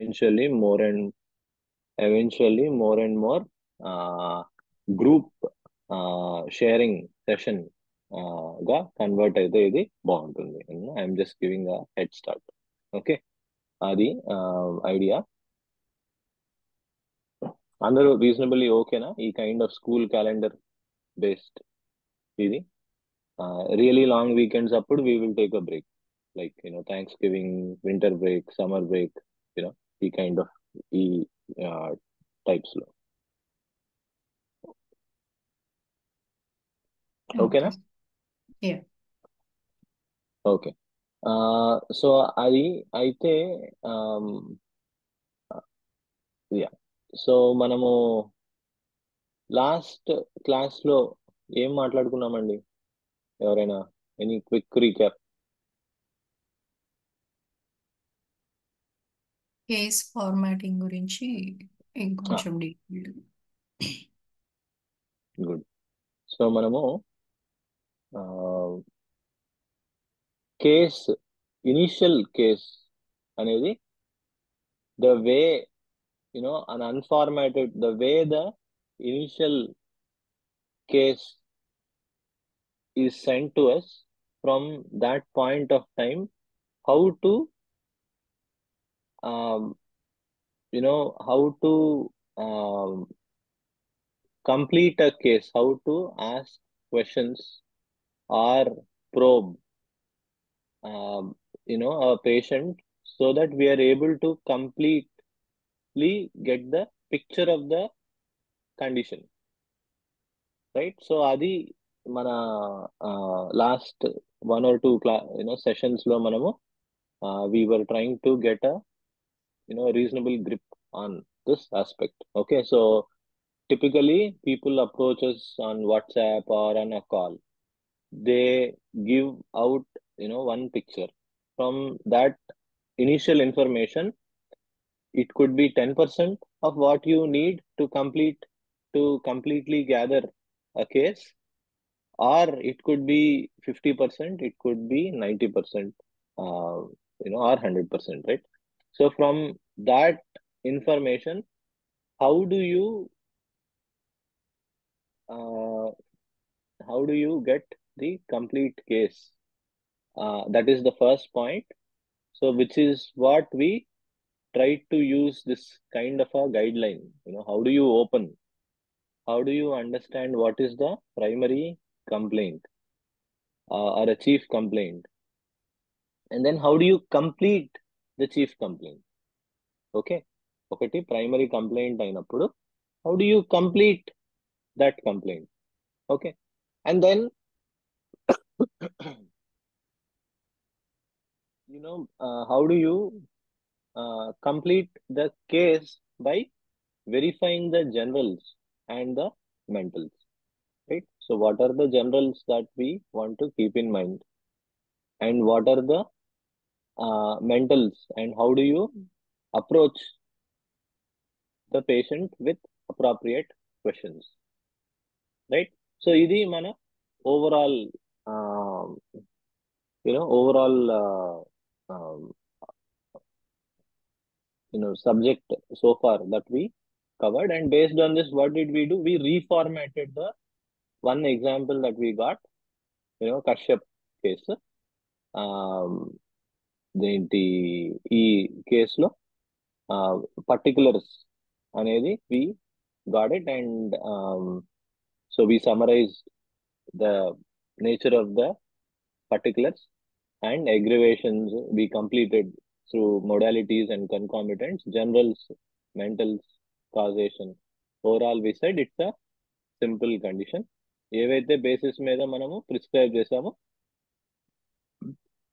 eventually more and more uh, group sharing session గా convert అయితే ఇది బాగుంటుంది. I'm just giving a head start. Okay, అది idea. అందరూ రీజనబుల్లీ ఓకేనా ఈ kind of school calendar based? ఇది రియలీ లాంగ్ వీకెండ్స్ అప్పుడు we will take a break, like thanks giving, winter break, summer break, ఈ కైండ్ ఆఫ్ ఈ types లో. ఓకేనా? Okay. Yeah. ఓకే. సో అది అయితే యా, సో మనము లాస్ట్ క్లాస్ లో ఏం మాట్లాడుకున్నామండి? ఎవరైనా any quick recap? Case formatting గురించి ఇంకొంచెం డీటెయిల్. గుడ్. సో మనము కేస్, ఇనిషియల్ కేస్ అనేది the way, an unformatted, the way the initial case is sent to us, from that point of time, how to um, how to complete a case, how to ask questions or probe a patient, so that we are able to completely get the picture of the condition, right? So adi mana last one or two sessions lo manamu we were trying to get a reasonable grip on this aspect. Okay, so typically people approach us on WhatsApp or on a call. They give out one picture. From that initial information, it could be 10% of what you need to completely gather a case, or it could be 50%, it could be 90%, or 100%, right? So from that information, how do you uh, how do you get the complete case? That is the first point. So which is what we try to use this kind of a guideline. How do you open, how do you understand what is the primary complaint, or a chief complaint, and then how do you complete the chief complaint? Okay, ఒకటి primary complaint అయినప్పుడు how do you complete that complaint? Okay, and then how do you complete the case by verifying the generals and the mentals, right? So what are the generals that we want to keep in mind, and what are the mentals, and how do you approach the patient with appropriate questions, right? So ఇది మన overall um, overall subject so far that we covered. And based on this, what did we do? We reformatted the one example that we got, Kashyap case. దేంటి ఈ కేసులో particulars అనేది we got it, and so we summarized the nature of the particulars and aggravations we completed through modalities and concomitants, generals, mentals, causation. Overall, we said it's a simple condition. ఏవైతే basis మీద మనము prescribe చేసామో,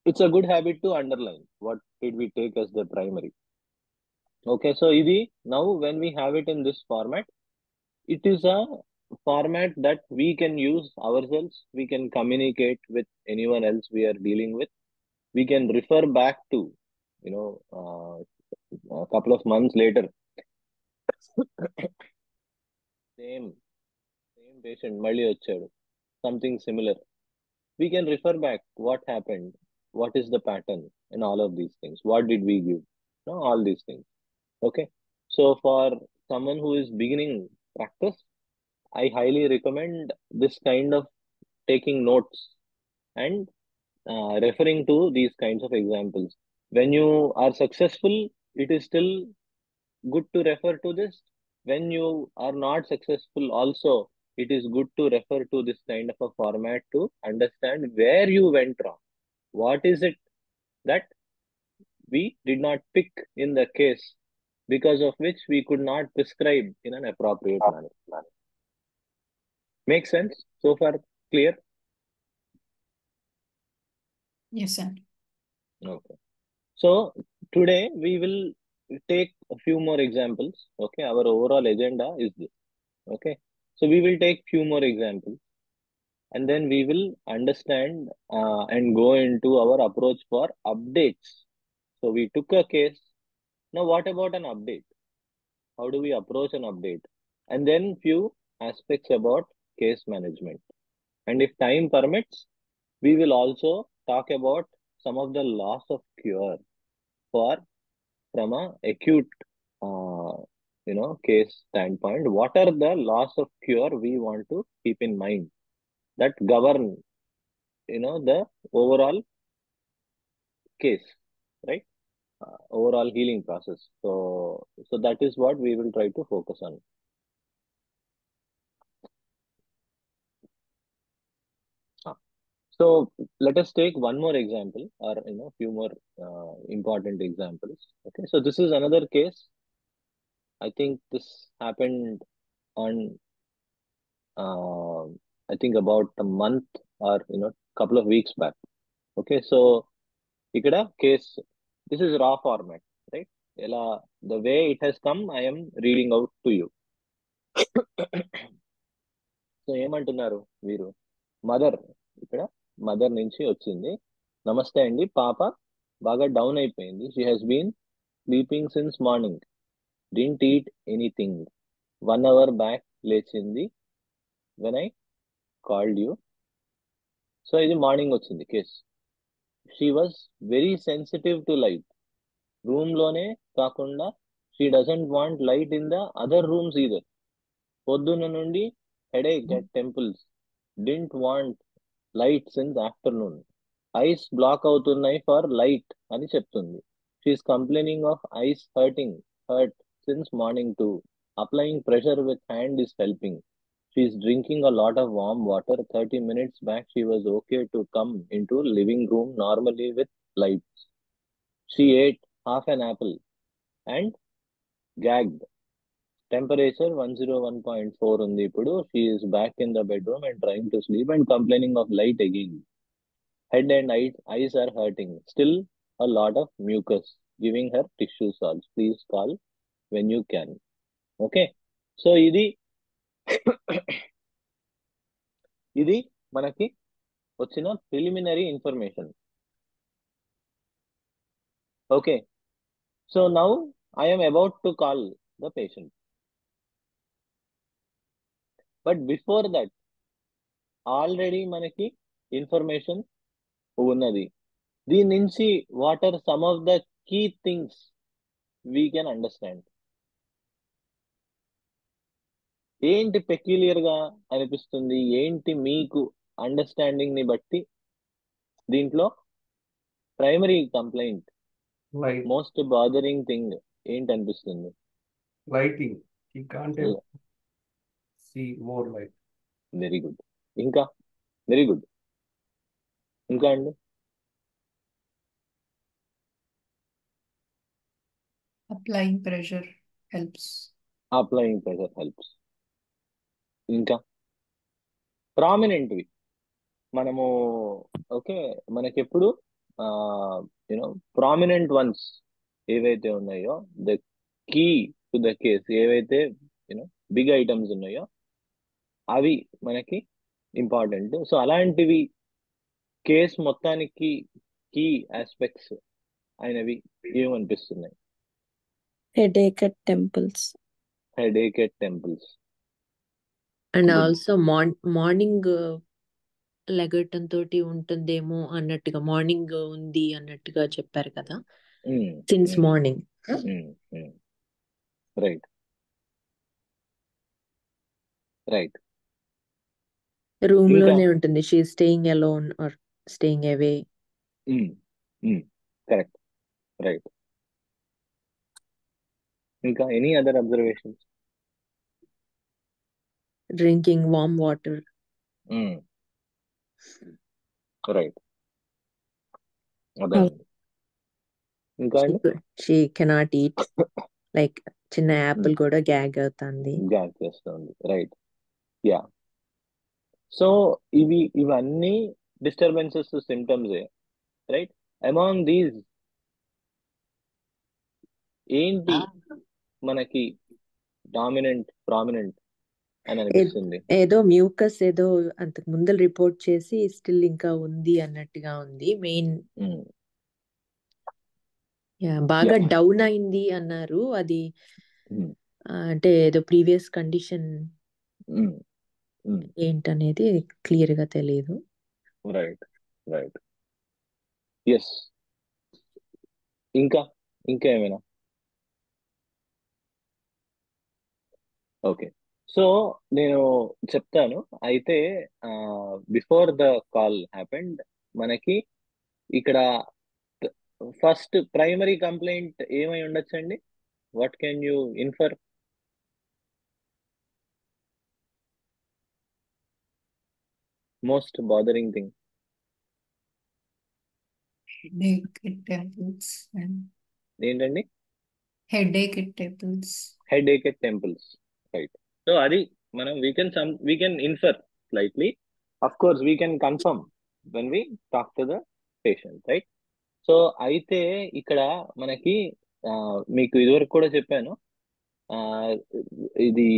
it's a good habit to underline what did we take as the primary. Okay, so idi now when we have it in this format, it is a format that we can use ourselves, we can communicate with anyone else we are dealing with, we can refer back to, you know a couple of months later, same patient మళ్ళీ వచ్చాడు, something similar, we can refer back what happened, what is the pattern, and all of these things, what did we give, all these things. Okay. So for someone who is beginning practice, I highly recommend this kind of taking notes and referring to these kinds of examples. When you are successful, it is still good to refer to this. When you are not successful also, it is good to refer to this kind of a format to understand where you went wrong. What is it that we did not pick in the case, because of which we could not prescribe in an appropriate manner. Make sense so far? Clear? Yes, sir. Okay. So today we will take a few more examples. Okay, our overall agenda is this. Okay, so we will take few more examples, and then we will understand and go into our approach for updates. So we took a case. Now, what about an update? How do we approach an update? And then few aspects about case management. And if time permits, we will also talk about some of the loss of cure for from a acute uh, case standpoint. What are the loss of cure we want to keep in mind that govern the overall case, right? Overall healing process. So that is what we will try to focus on. Ah, so let us take one more example, or few more important examples. Okay, so this is another case. I think this happened on uh, I think about a month, or couple of weeks back. Okay, so ఇక్కడ case, this is raw format, right? ఎలా the way it has come, I am reading out to you. So ఏమంటున్నారు వీరు? Mother, ఇక్కడ mother నుంచి వచ్చింది. నమస్తే అండి, పాప బాగా డౌన్ అయిపోయింది. She has been sleeping since morning, didn't eat anything, 1 hour back లేచింది, when I called you. So ఇది మార్నింగ్ వచ్చింది case. She was very sensitive to light. Room లోనే కాకుండా she doesn't want light in the other rooms either. పొద్దున్న నుండి headache at temples, didn't want light since afternoon. Eyes block అవుతున్నాయి for light అని చెప్తుంది. She's complaining of eyes hurt since morning too. Applying pressure with hand is helping. She's drinking a lot of warm water. 30 minutes back she was okay to come into living room normally with lights. She ate half an apple and gagged. Temperature 101.4 ఉంది ఇప్పుడు. She is back in the bedroom and trying to sleep and complaining of light again. Head and eyes are hurting. Still a lot of mucus. Giving her tissue salts. Please call when you can. Okay. So ఇది మనకి వచ్చిన preliminary information. Okay. So now I am about to call the patient. But before that already మనకి information ఉన్నది. దీని నుంచి what are some of the key things we can understand? ఏంటి peculiar గా అనిపిస్తుంది? ఏంటి మీకు అండర్స్టాండింగ్ ని బట్టి దీంట్లో primary complaint, Light, most bothering thing ఏంటి అనిపిస్తుంది? lighting. He can't able to see more light. Very good. ఇంకా వెరీ గుడ్. ఇంకా అండి? Applying pressure helps. Applying pressure helps. ఇంకా ప్రామినెంట్వి మనము ఓకే, మనకెప్పుడు ప్రామినెంట్ వన్స్ ఏవైతే ఉన్నాయో, the key to the case, ఏవైతే బిగ్ ఐటమ్స్ ఉన్నాయో అవి మనకి ఇంపార్టెంట్. సో అలాంటివి కేస్ మొత్తానికి కీ ఆస్పెక్ట్స్ అయినవి ఏమనిపిస్తున్నాయి? Headache at temples. Headache at temples. And Good. also morning లెగటం తోటి ఉంటుందేమో అన్నట్టుగా, మార్నింగ్ ఉంది అన్నట్టుగా చెప్పారు కదా, since morning. Right right room ఇంకా లోనే ఉంటుంది. She staying alone or staying away. Correct right ఇంకా any other observations? Drinking warm water. Right అదేనండి. ఇంకా అండి షీ కెనాట్ ఈట్. లైక్ చిన్న యాపిల్ కూడా గ్యాగ్ అవుతుంది. గ్యాస్ చేస్తుంది. Right yeah. సో ఇవన్నీ డిస్టర్బెన్సెస్ సిమ్టమ్సే, రైట్? అమాంగ్ దీస్ ఏంటి మనకి డామినెంట్ ప్రామినెంట్ అని అనిపిస్తుంది? ఏదో మ్యూకస్ ఏదో అంతకు ముందు రిపోర్ట్ చేసి స్టిల్ ఇంకా ఉంది అన్నట్టుగా ఉంది. మెయిన్ బాగా డౌన్ అయింది అన్నారు. అది అంటే ఏదో ప్రీవియస్ కండిషన్ ఏంటనేది క్లియర్ గా తెలియదు. Right right yes. ఇంకా ఏమైనా? ఓకే, సో నేను చెప్తాను. అయితే బిఫోర్ ద కాల్ హ్యాపెండ్ మనకి ఇక్కడ ఫస్ట్ ప్రైమరీ కంప్లైంట్ ఏమై ఉండొచ్చండి? What can you infer? Most bothering thing Headache at temples and ఏంటండి? headache at temples. Headache at temples, right. So అది మనం we can infer slightly. Of course we can confirm when we talk to the patient, right? So అయితే ఇక్కడ మనకి మీకు ఇదివరకు కూడా చెప్పాను, ఇది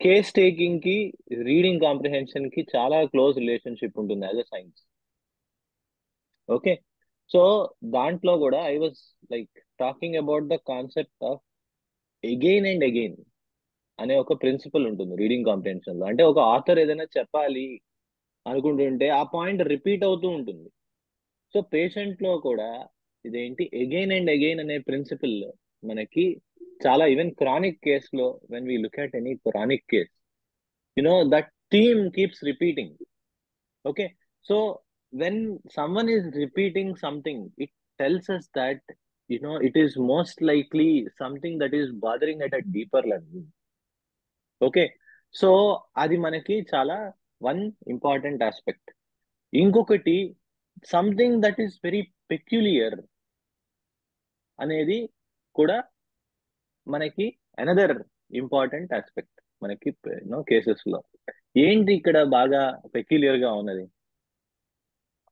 కేస్ టేకింగ్ కి రీడింగ్ కాంప్రిహెన్షన్ కి చాలా క్లోజ్ రిలేషన్షిప్ ఉంటుంది as a science. Okay, so దాంట్లో కూడా I was like talking about the concept of again and again అనే ఒక ప్రిన్సిపల్ ఉంటుంది రీడింగ్ కాంప్రిహెన్షన్ లో. అంటే ఒక ఆథర్ ఏదైనా చెప్పాలి అనుకుంటుంటే ఆ పాయింట్ రిపీట్ అవుతూ ఉంటుంది. సో పేషెంట్ లో కూడా ఇదేంటి అగైన్ అండ్ అగైన్ అనే ప్రిన్సిపల్ మనకి చాలా, ఈవెన్ క్రానిక్ కేస్ లో when we look at any chronic case, that theme keeps repeating. Okay, so when someone is repeating something, it tells us that it is most likely something that is bothering at a deeper level. Okay, so అది మనకి చాలా one important aspect. ఇంకొకటి something that is very peculiar అనేది కూడా మనకి another important aspect మనకి cases లో. ఏంటి ఇక్కడ బాగా పెక్యులియర్ గా ఉన్నది?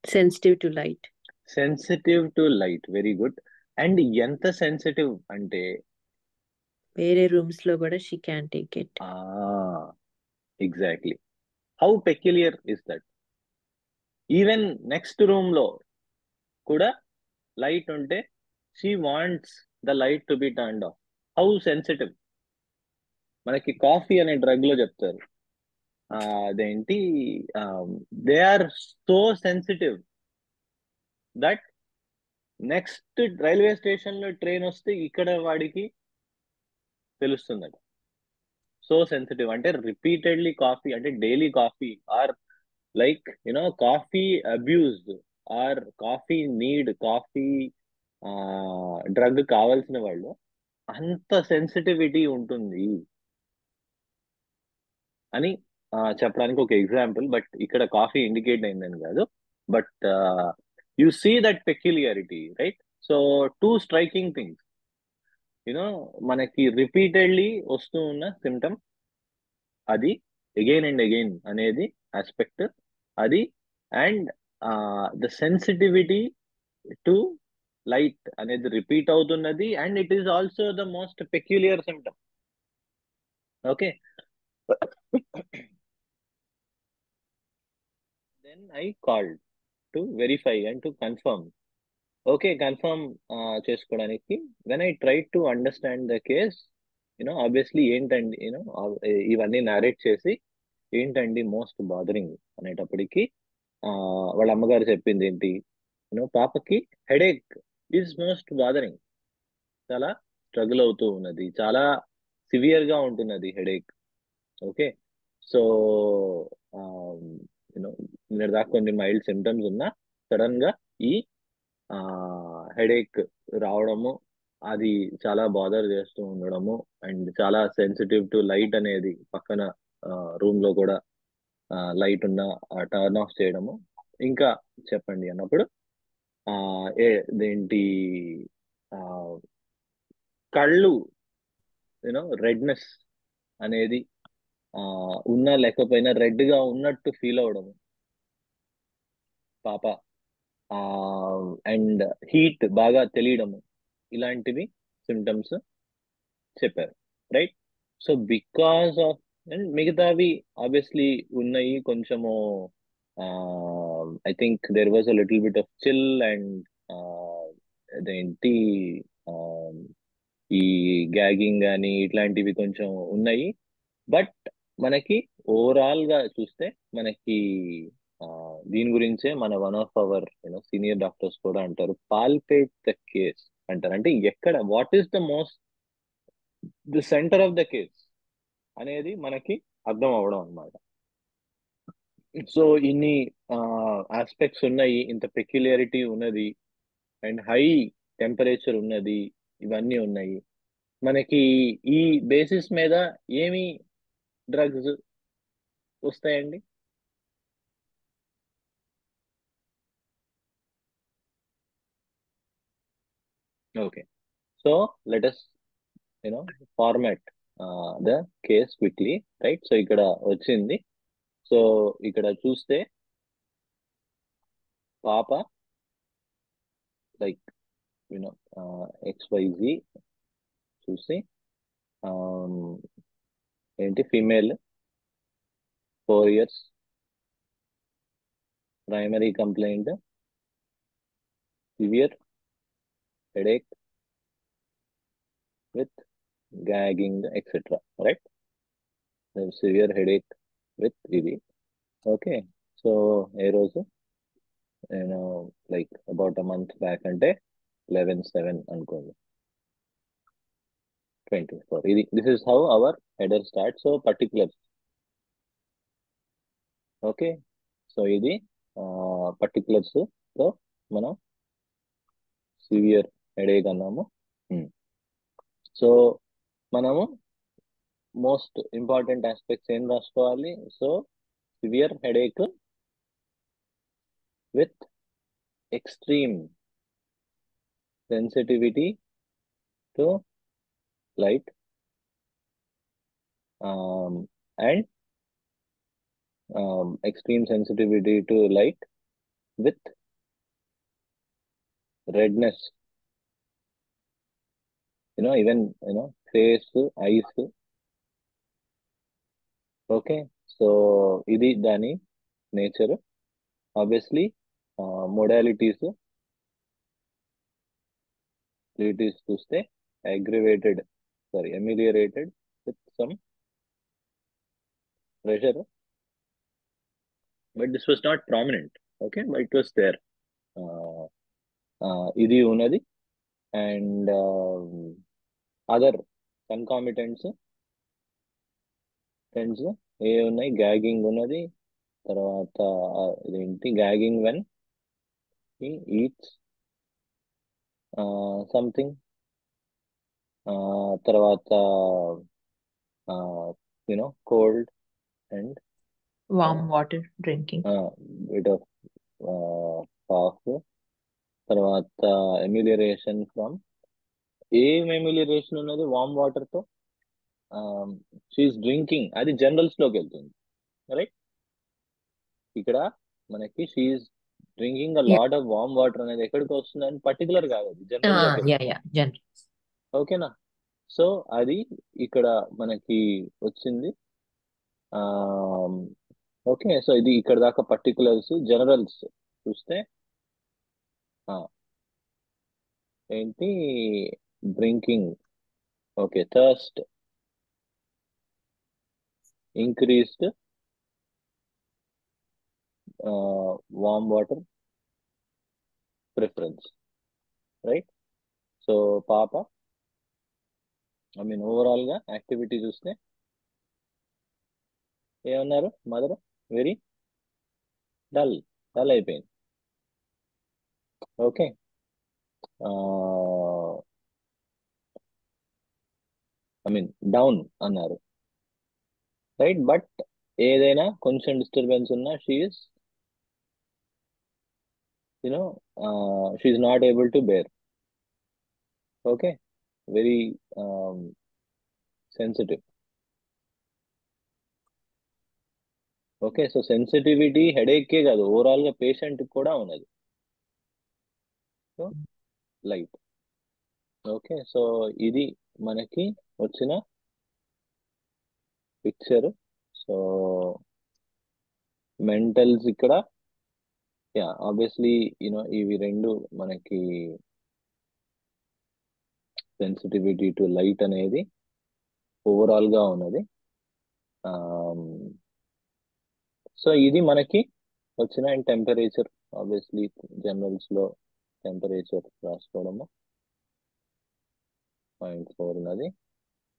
Sensitive to light. Sensitive to light, very good. And ఎంత సెన్సిటివ్ అంటే వేరే రూమ్స్ లో కూడా she can take it. Exactly. How peculiar is that? Even next room లో కూడా లైట్ ఉంటే she wants the light to be turned off. How sensitive! మనకి coffee అనే డ్రగ్ లో చెప్తారు, అదేంటి, they are so sensitive that next railway station లో train వస్తే ఇక్కడ వాడికి తెలుస్తుందట. సో సెన్సిటివ్ అంటే రిపీటెడ్లీ కాఫీ, అంటే daily coffee or like coffee abused or coffee need, coffee drug కావాల్సిన వాళ్ళు అంత సెన్సిటివిటీ ఉంటుంది అని చెప్పడానికి ఒక ఎగ్జాంపుల్. బట్ ఇక్కడ కాఫీ ఇండికేట్ అయిందని కాదు, but you see that peculiarity, right? So two striking things, మనకి రిపీటెడ్లీ వస్తూ ఉన్న సిమ్టమ్ అది, అగైన్ అండ్ అగైన్ అనేది ఆస్పెక్ట్ అది, and the sensitivity to light అనేది రిపీట్ అవుతున్నది, and it is also the most peculiar symptom. Okay, then I called to verify and to confirm. Okay, confirm చేసుకోవడానికి when I try to understand the case, obviously ఏంటండి, ఇవన్నీ narrate చేసి ఏంటండి most bothering అనేటప్పటికి వాళ్ళ అమ్మగారు చెప్పింది ఏంటి, పాపకి హెడేక్ ఈజ్ మోస్ట్ బాదరింగ్, చాలా స్ట్రగుల్ అవుతూ ఉన్నది, చాలా సివియర్ గా ఉంటున్నది హెడేక్. ఓకే, సో యూనో నిన్నటి దాకా కొన్ని మైల్డ్ సిమ్టమ్స్ ఉన్నా సడన్ గా ఈ హెడేక్ రావడము, అది చాలా బాదర్ చేస్తూ ఉండడము, అండ్ చాలా సెన్సిటివ్ టు లైట్ అనేది పక్కన రూమ్ లో కూడా లైట్ ఉన్న టర్న్ ఆఫ్ చేయడము. ఇంకా చెప్పండి అన్నప్పుడు ఆ ఇదేంటి ఆ, కళ్ళు రెడ్నెస్ అనేది ఉన్నా లేకపోయినా రెడ్ గా ఉన్నట్టు ఫీల్ అవడము పాప, అండ్ హీట్ బాగా తెలియడము, ఇలాంటివి సిమ్టమ్స్ చెప్పారు. Right, so because of, and మిగతావి ఆబ్వియస్లీ ఉన్నాయి కొంచెము. I think there was a little bit of chill and అదేంటి ఆ, ఈ గ్యాగింగ్ కానీ ఇట్లాంటివి కొంచెం ఉన్నాయి. బట్ మనకి ఓవరాల్ గా చూస్తే మనకి ఆ, దీని గురించే మన one of our senior doctors కూడా అంటారు, పాల్పేట్ ద కేస్ అంటారు. అంటే ఎక్కడ what is the most the centre of the case అనేది మనకి అర్థం అవడం అన్నమాట. సో ఇన్ని ఆస్పెక్ట్స్ ఉన్నాయి, ఇంత పెక్యులారిటీ ఉన్నది, అండ్ హై టెంపరేచర్ ఉన్నది, ఇవన్నీ ఉన్నాయి. మనకి ఈ బేసిస్ మీద ఏమి డ్రగ్స్ వస్తాయండి? Okay, so let us format the case quickly. Right, so ఇక్కడ వచ్చింది. సో ఇక్కడ చూస్తే పాప లైక్ XYZ చూసి ఏంటి female 4 years, primary complaint severe headache with gagging etcetera. Right, severe headache with ఇది. ఓకే, సో ఏ రోజు నేను like about a month back, అంటే 11/7 అనుకోండి 24. ఇది this is how our header start. So particular. Okay, so ఇది పర్టికులర్స్ తో మనం సివియర్ హెడేక్ అన్నాము. సో మనము మోస్ట్ ఇంపార్టెంట్ ఆస్పెక్ట్స్ ఏం రాసుకోవాలి? So severe headache with extreme sensitivity to light and extreme sensitivity to light with redness, even face, eyes. Okay, so ఇది దాని nature. Obviously modalities చూస్తే ameliorated with some pressure, but this was not prominent. Okay, but it was there. ఇది ఉన్నది, and other concomitants friends ఏ ఉన్నాయి? Gagging ఉన్నది, తర్వాత ఇదేంటి gagging when he eats something, తర్వాత cold and warm water drinking. Bit of cough, తర్వాత amelioration from, ఏం ఎమ్యూలిరేషన్ ఉన్నది వామ్ వాటర్ తో? షీఈస్ డ్రింకింగ్, అది జనరల్స్ లోకి వెళ్తుంది. రైట్, ఇక్కడ మనకి she's drinking a lot of warm water అనేది ఎక్కడికి వస్తుంది అని పర్టికులర్ కాదు, అది జనరల్ లోకి వెళ్తుంది. జనరల్. ఓకేనా? సో అది ఇక్కడ మనకి వచ్చింది. ఓకే, సో ఇది ఇక్కడ దాకా పర్టికులర్స్. జనరల్స్ చూస్తే ఏంటి? Drinking, okay, thirst, increased warm water preference. Right, so పాప ఐ మీన్ ఓవరాల్ గా యాక్టివిటీ చూస్తే ఏమన్నారు మదర్? వెరీ డల్, డల్ అయిపోయింది. ఓకే, ఐ మీన్ డౌన్ అన్నారు, రైట్? బట్ ఏదైనా కొంచెం డిస్టర్బెన్స్ ఉన్నా she's you know she's not able to bear. Okay, very sensitive. Okay, so sensitivity headache కాదు, ఓవరాల్ గా పేషెంట్ కూడా ఉన్నది. So light. ఓకే, సో ఇది మనకి వచ్చిన పిక్చర్. సో మెంటల్స్ ఇక్కడ, యా ఆబ్వియస్లీ ఇవి రెండు మనకి సెన్సిటివిటీ టు లైట్ అనేది ఓవరాల్ గా ఉన్నది. సో ఇది మనకి వచ్చిన టెంపరేచర్. ఆబ్వియస్లీ జనరల్స్ లో టెంపరేచర్ రాసుకోవడము 0.4 ఉన్నది.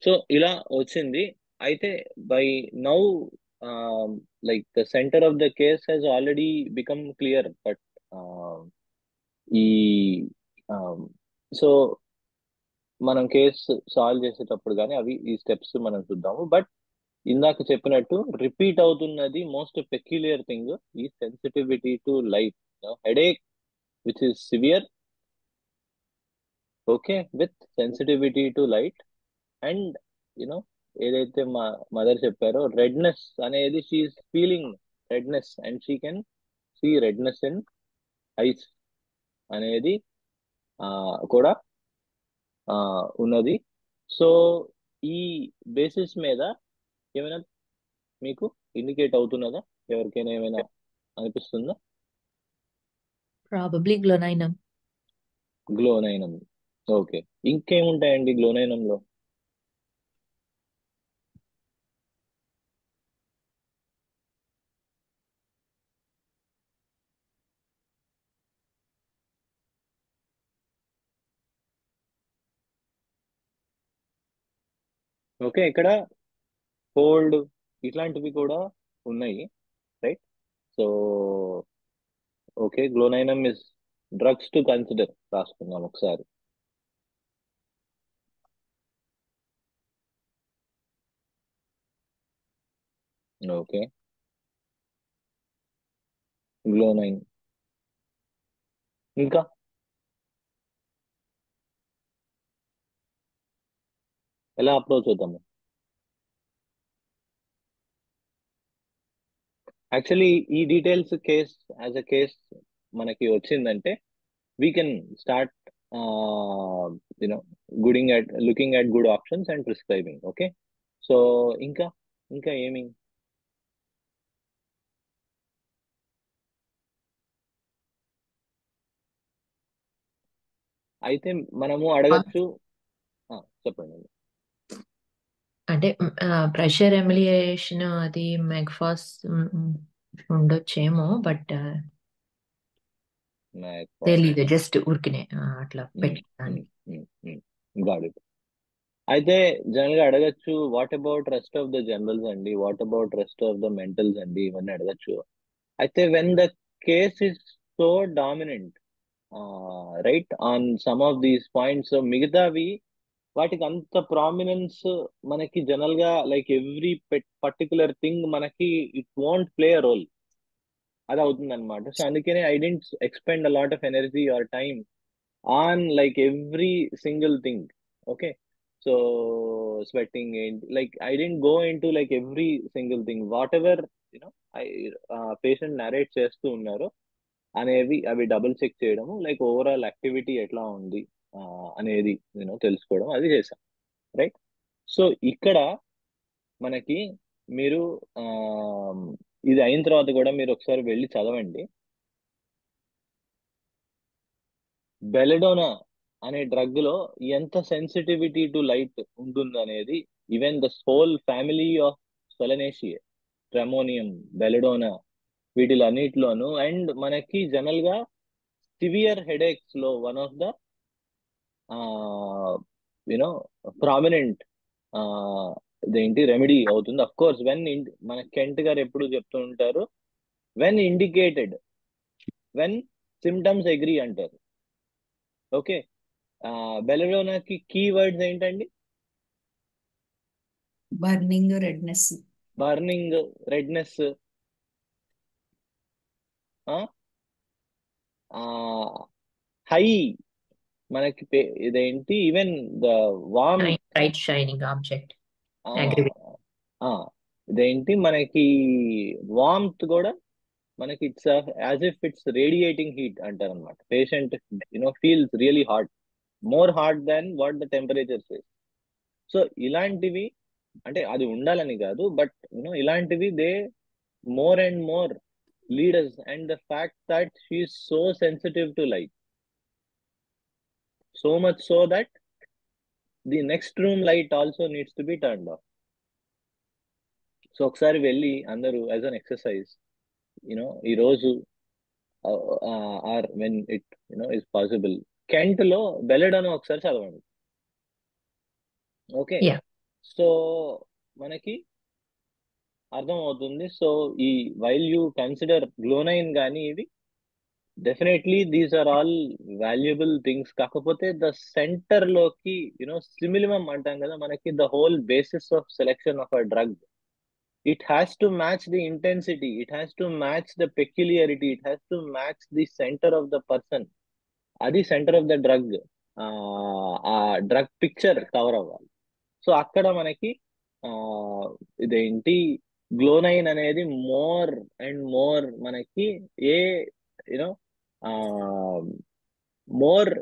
సో ఇలా వచ్చింది. అయితే by now like the centre of the case has already become clear. But ఈ సో మనం కేసు సాల్వ్ చేసేటప్పుడు కానీ అవి ఈ స్టెప్స్ మనం చూద్దాము. బట్ ఇందాక చెప్పినట్టు రిపీట్ అవుతున్నది మోస్ట్ పెక్యులియర్ థింగ్ ఈ sensitivity to light. Headache which is severe, okay, with sensitivity to light. And you know ఏదైతే మా మదర్ చెప్పారో, రెడ్నెస్ అనేది, she's feeling redness and she can see redness in eyes అనేది కూడా ఉన్నది. సో ఈ బేసిస్ మీద ఏమైనా మీకు ఇండికేట్ అవుతున్నదా? ఎవరికైనా ఏమైనా అనిపిస్తుందా? Probably glonoinum. గ్లోనైనం. ఓకే, ఇంకేముంటాయండి గ్లోనైనంలో? ఓకే, ఇక్కడ కోల్డ్ ఇట్లాంటివి కూడా ఉన్నాయి, right? So okay, glonoinum is drugs to consider రాసుకుందాం ఒకసారి. Okay, glonoine. ఇంకా ఎలా అప్రోచ్ అవుతాము? యాక్చువల్లీ ఈ details case as a case మనకి వచ్చిందంటే we can start looking at good options and prescribing. Okay, so ఇంకా ఇంకా ఏమి? అయితే మనము అడగచ్చు. చెప్పండి. అంటే ప్రెషర్ ఎమిలియేషన్ అది మెగ్ఫాస్ ఉండొచ్చేమో, బట్ తెలీదు, జస్ట్ ఊరికినే అట్లా పెట్టడానికి. God it. అయితే జనరల్ గా అడగచ్చు, what about rest of the generals అండి, what about rest of the mentals అండి, ఇవన్నీ అడగచ్చు. అయితే when the case is so dominant right on some of these points, మిగతావి వాటికి అంత ప్రామినెన్స్ మనకి జనరల్ గా లైక్ ఎవ్రీ పర్టికులర్ థింగ్ మనకి it won't play a role, అది అవుతుంది అనమాట. సో అందుకనే I don't expend a lot of energy or time on like every single thing. Okay, so sweating ఏంటి, like I didn't go in to like every single thing. What ever you know I patient narrate చేస్తూ ఉన్నారు అనేవి అవి double check చేయడము, like overall activity ఎట్లా ఉంది అనేది తెలుసుకోవడం, అది చేశాం, రైట్? సో ఇక్కడ మనకి మీరు ఇది అయిన తర్వాత కూడా మీరు ఒకసారి వెళ్ళి చదవండి. బెలెడోనా అనే డ్రగ్ లో ఎంత సెన్సిటివిటీ టు లైట్ ఉంటుంది అనేది, even the whole family of solanaceae, stramonium, belladonna, వీటిలన్నిటిలోను. అండ్ మనకి జనరల్ గా సివియర్ హెడేక్స్ లో one of the you know prominent ఇదేంటి రెమెడీ అవుతుంది. అఫ్ కోర్స్ మన కెంట్ గారు ఎప్పుడు చెప్తూ ఉంటారు, when indicated, when symptoms agree అంటారు. ఓకే, బెలడోనాకి కీ వర్డ్స్ ఏంటండి? Burning, redness. Burning, redness, high, మనకి ఇదేంటి even the warm, Bright shining object. Agree with. ఇదేంటి మనకి వామ్త్ కూడా మనకి it's as if it's radiating heat అంటారు అనమాట. Patient feels really hot, more hot than what the temperature says. So ఇలాంటివి అంటే అది ఉండాలని కాదు, బట్ ఇలాంటివి they more and more leaders, and the fact that she is so sensitive to light, so much so that the next room light also needs to be turned of. So ఒకసారి వెళ్ళి అందరూ as an exercise ఈ రోజు or when it is possible, Kent లో బెలెడోనా ఒకసారి చదవండి. Okay, Yeah. So మనకి అర్థం అవుతుంది. సో ఈ వైల్ యూ కన్సిడర్ గ్లోనైన్ కానీ ఇవి definitely these are all valuable things. కాకపోతే ద సెంటర్ లోకి సిమిలిమం అంటాం కదా, మనకి the whole basis of selection of a drug, it has to match the intensity, it has to match the peculiarity, it has to match the center of the person, అది centre of the drug, ఆ drug picture cover అవ్వాలి. So అక్కడ మనకి ఇదేంటి glonoine అనేది more and more మనకి you know more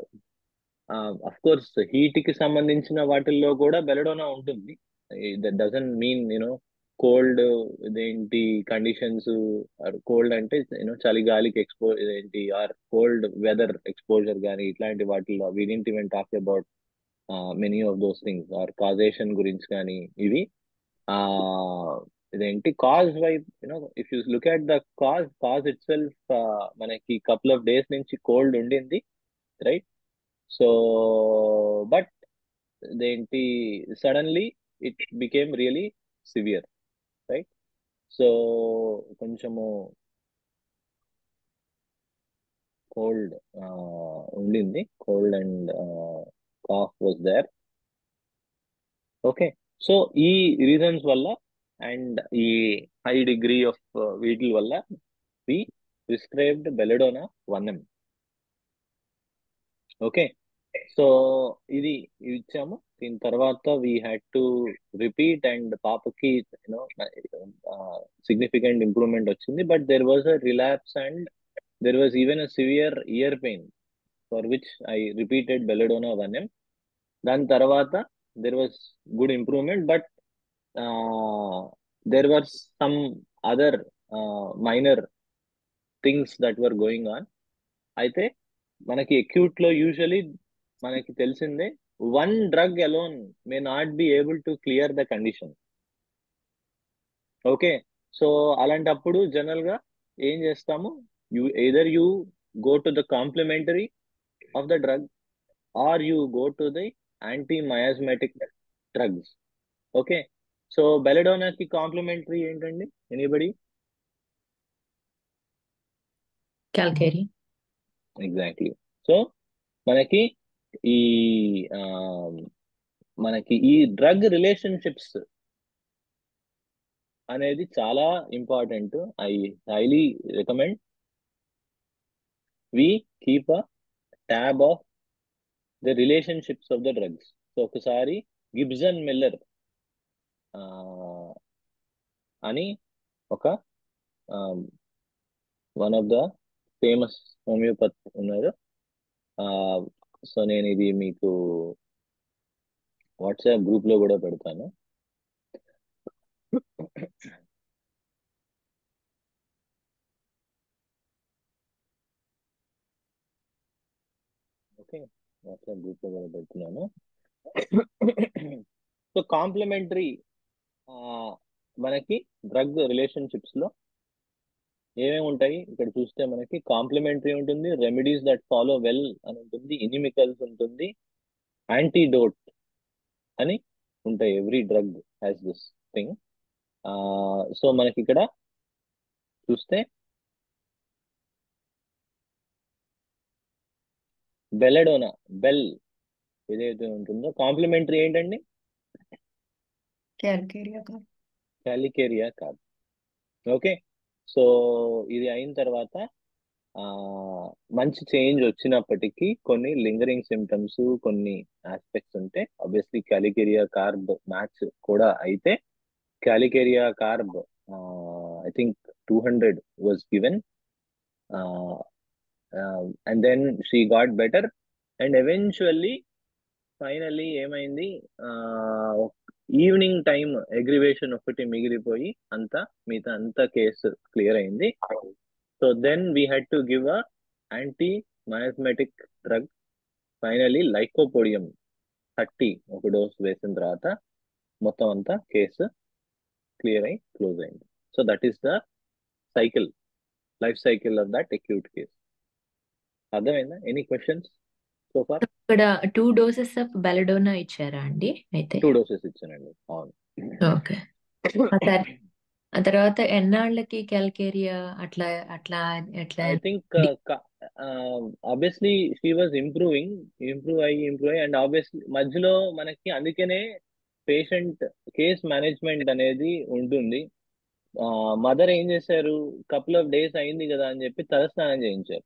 of course heat కి సంబంధించిన వాటిల్లో కూడా బెలడోనా ఉంటుంది. దట్ డజంట్ మీన్ కోల్డ్ ఇదేంటి కండిషన్స్, కోల్డ్ అంటే చలిగాలికి ఇదేంటి ఆర్ కోల్డ్ వెదర్ ఎక్స్పోజర్ కానీ ఇట్లాంటి వాటిల్లో we didn't even talk about many of those things, or causation గురించి కానీ ఇవి ఇదేంటి కాజ్ వైప్ if you look at the cause it self couple of days నుంచి కోల్డ్ ఉండింది, రైట్? సో బట్ ఇదేంటి suddenly it became really severe, right? So కొంచెము cold ఉండింది, cold and cough was there. Okay, so ఈ reasons వల్ల and ఈ high degree of వీటి వల్ల we prescribed belladonna 1M. Okay, so ఇది ఇచ్చాము. దీని తర్వాత we had to repeat, and పాపకి సిగ్నిఫికెంట్ ఇంప్రూవ్మెంట్ వచ్చింది, but there was a relapse and there was even a severe ear pain for which I repeated belladonna 1M. దాని తర్వాత there was good improvement, but there were some other minor things that were going on. అయితే మనకి acute లో usually మనకి తెలిసిందే, one drug alone may not be able to clear the condition. Okay, so అలాంటప్పుడు general గా ఏం చేస్తాము, you go to the complementary of the drug, or you go to the anti miasmatic drugs. Okay, so బెలడోనాకి complementary ఏంటండి? Anybody? Calcari. Exactly. So మనకి ఈ drug relationships అనేది చాలా important. I highly recommend we keep a tab of the relationships of the drugs. So ఒకసారి Gibson Miller అని ఒక one of the famous homeopath ఉన్నారు. సో నేను ఇది మీకు వాట్సాప్ గ్రూప్ లో కూడా పెడతాను. ఓకే, వాట్సాప్ గ్రూప్ లో కూడా పెడుతున్నాను. సో కాంప్లిమెంటరీ మనకి డ్రగ్ రిలేషన్షిప్స్ లో ఏమేమి ఉంటాయి ఇక్కడ చూస్తే మనకి కాంప్లిమెంటరీ ఉంటుంది, రెమెడీస్ దట్ ఫాలో వెల్ అని ఉంటుంది, ఇనిమికల్స్ ఉంటుంది, యాంటీడోట్ అని ఉంటాయి. Every drug has this thing. So మనకి ఇక్కడ చూస్తే బెలడోనా, బెల్ ఏదైతే ఉంటుందో కాంప్లిమెంటరీ ఏంటండి? Calcarea carb. Calcarea carb. Okay, so ఇది అయిన తర్వాత మంచి చేంజ్ వచ్చినప్పటికీ కొన్ని లింగరింగ్ సిమ్టమ్స్, కొన్ని ఆస్పెక్ట్స్ ఉంటే ఆబ్వియస్లీ క్యాలికేరియా కార్బ్ మ్యాచ్ కూడా అయితే calcarea carb I think 200 was given, and then she got better, and eventually finally ఏమైంది, ఈవినింగ్ టైం అగ్రివేషన్ ఒకటి మిగిలిపోయి మిగతా అంతా కేసు క్లియర్ అయింది. So then we had to give a anti miasmatic drug. Finally lycopodium 30 ఒక dose వేసిన తర్వాత మొత్తం అంతా కేసు క్లియర్ అయి క్లోజ్ అయింది. So that is the cycle, life cycle of that acute case. అర్థమైందా? Any questions so far? ఇక్కడ 2 doses of belladonna ఇచ్చారా అండి అయితే? 2 డోసెస్ ఇచ్చానండి. అవును. ఓకే. ఆ తర్వాత ఎన్నాళ్ళకి క్యాల్కేరియా అట్లా అట్లా ఎట్లా I think obviously she was improve అయ్యి అండ్ ఆబ్వియస్లీ మధ్యలో మనకి అందుకనే పేషెంట్ కేస్ మేనేజ్మెంట్ అనేది ఉంటుంది. మదర్ ఏం చేశారు, కపుల్ ఆఫ్ డేస్ అయింది కదా అని చెప్పి తలస్నానం చేయించారు.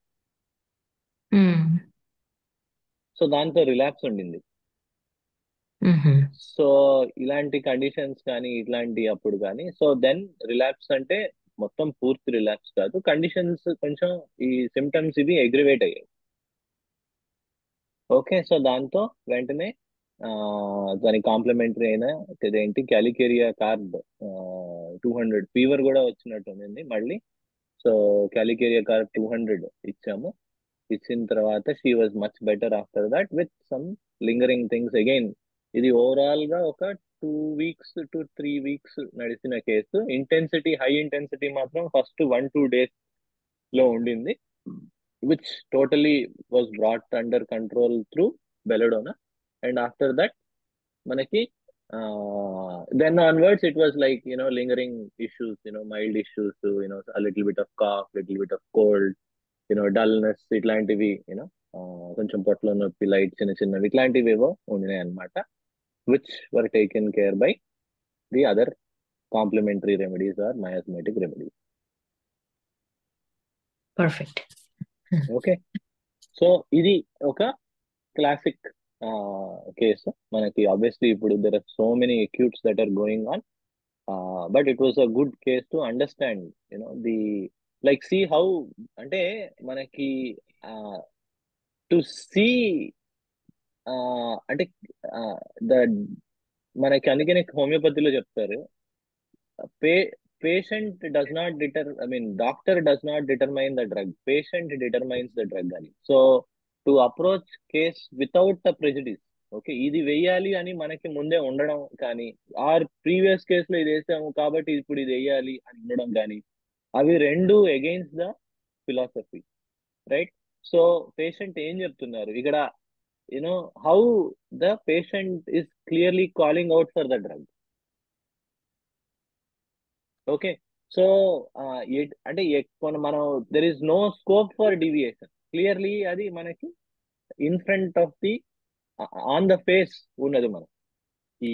సో దాంతో రిలాప్స్ ఉండింది. సో ఇలాంటి కండిషన్స్ కానీ ఇట్లాంటి అప్పుడు కానీ, సో దెన్ రిలాప్స్ అంటే మొత్తం పూర్తి రిలాప్స్ కాదు, కండిషన్స్ కొంచెం ఈ సిమ్టమ్స్ ఇవి అగ్రివేట్ అయ్యాయి. ఓకే, సో దాంతో వెంటనే దాని కాంప్లిమెంటరీ అయిన ఇదేంటి క్యాలికేరియా కార్బ్ 200, ఫీవర్ కూడా వచ్చినట్టు ఉంది మళ్ళీ. సో క్యాలికేరియా కార్బ్ 200 ఇచ్చాము. ఇచ్చిన తర్వాత she was much better after that with some lingering things. Again ఇది ఓవరాల్ గా ఒక 2 weeks to 3 weeks నడిచిన కేసు. ఇంటెన్సిటీ, హై ఇంటెన్సిటీ మాత్రం ఫస్ట్ 1-2 days లో ఉండింది, which totally was brought under control through belladonna. And after that మనకి then onwards it was like lingering issues, mild issues, a little bit of cough, little bit of cold, dullness, ఇట్లాంటివి కొంచెం పొట్టలో నొప్పి, light చిన్న చిన్నవి ఇట్లాంటివి ఏవో ఉండినాయి అనమాట, which were taken care by the other complementary remedies or miasmatic remedies. Perfect. Okay, so ఇది ఒక క్లాసిక్ కేసు మనకి. ఆబ్వియస్లీ ఇప్పుడు there are so many acutes that are going on, but it was a good case to understand, the like see how అంటే మనకి to see అంటే the మనకి అందుకనే హోమియోపతిలో చెప్తారు, patient does not doctor does not determine the drug, patient determines the drug అని. So to approach case without a prejudice. Okay, ఇది వెయ్యాలి అని మనకి ముందే ఉండడం కానీ, ఆర్ ప్రీవియస్ కేసులో ఇది వేసాము కాబట్టి ఇప్పుడు ఇది వేయాలి అని ఉండడం కానీ, అవి రెండు against the philosophy, right? So patient ఏం చెప్తున్నారు ఇక్కడ, how the patient is clearly calling out for the drug. Okay, so అంటే మనం there is no scope for deviation, clearly అది మనకి in front of the on the face ఉన్నది మనం ఈ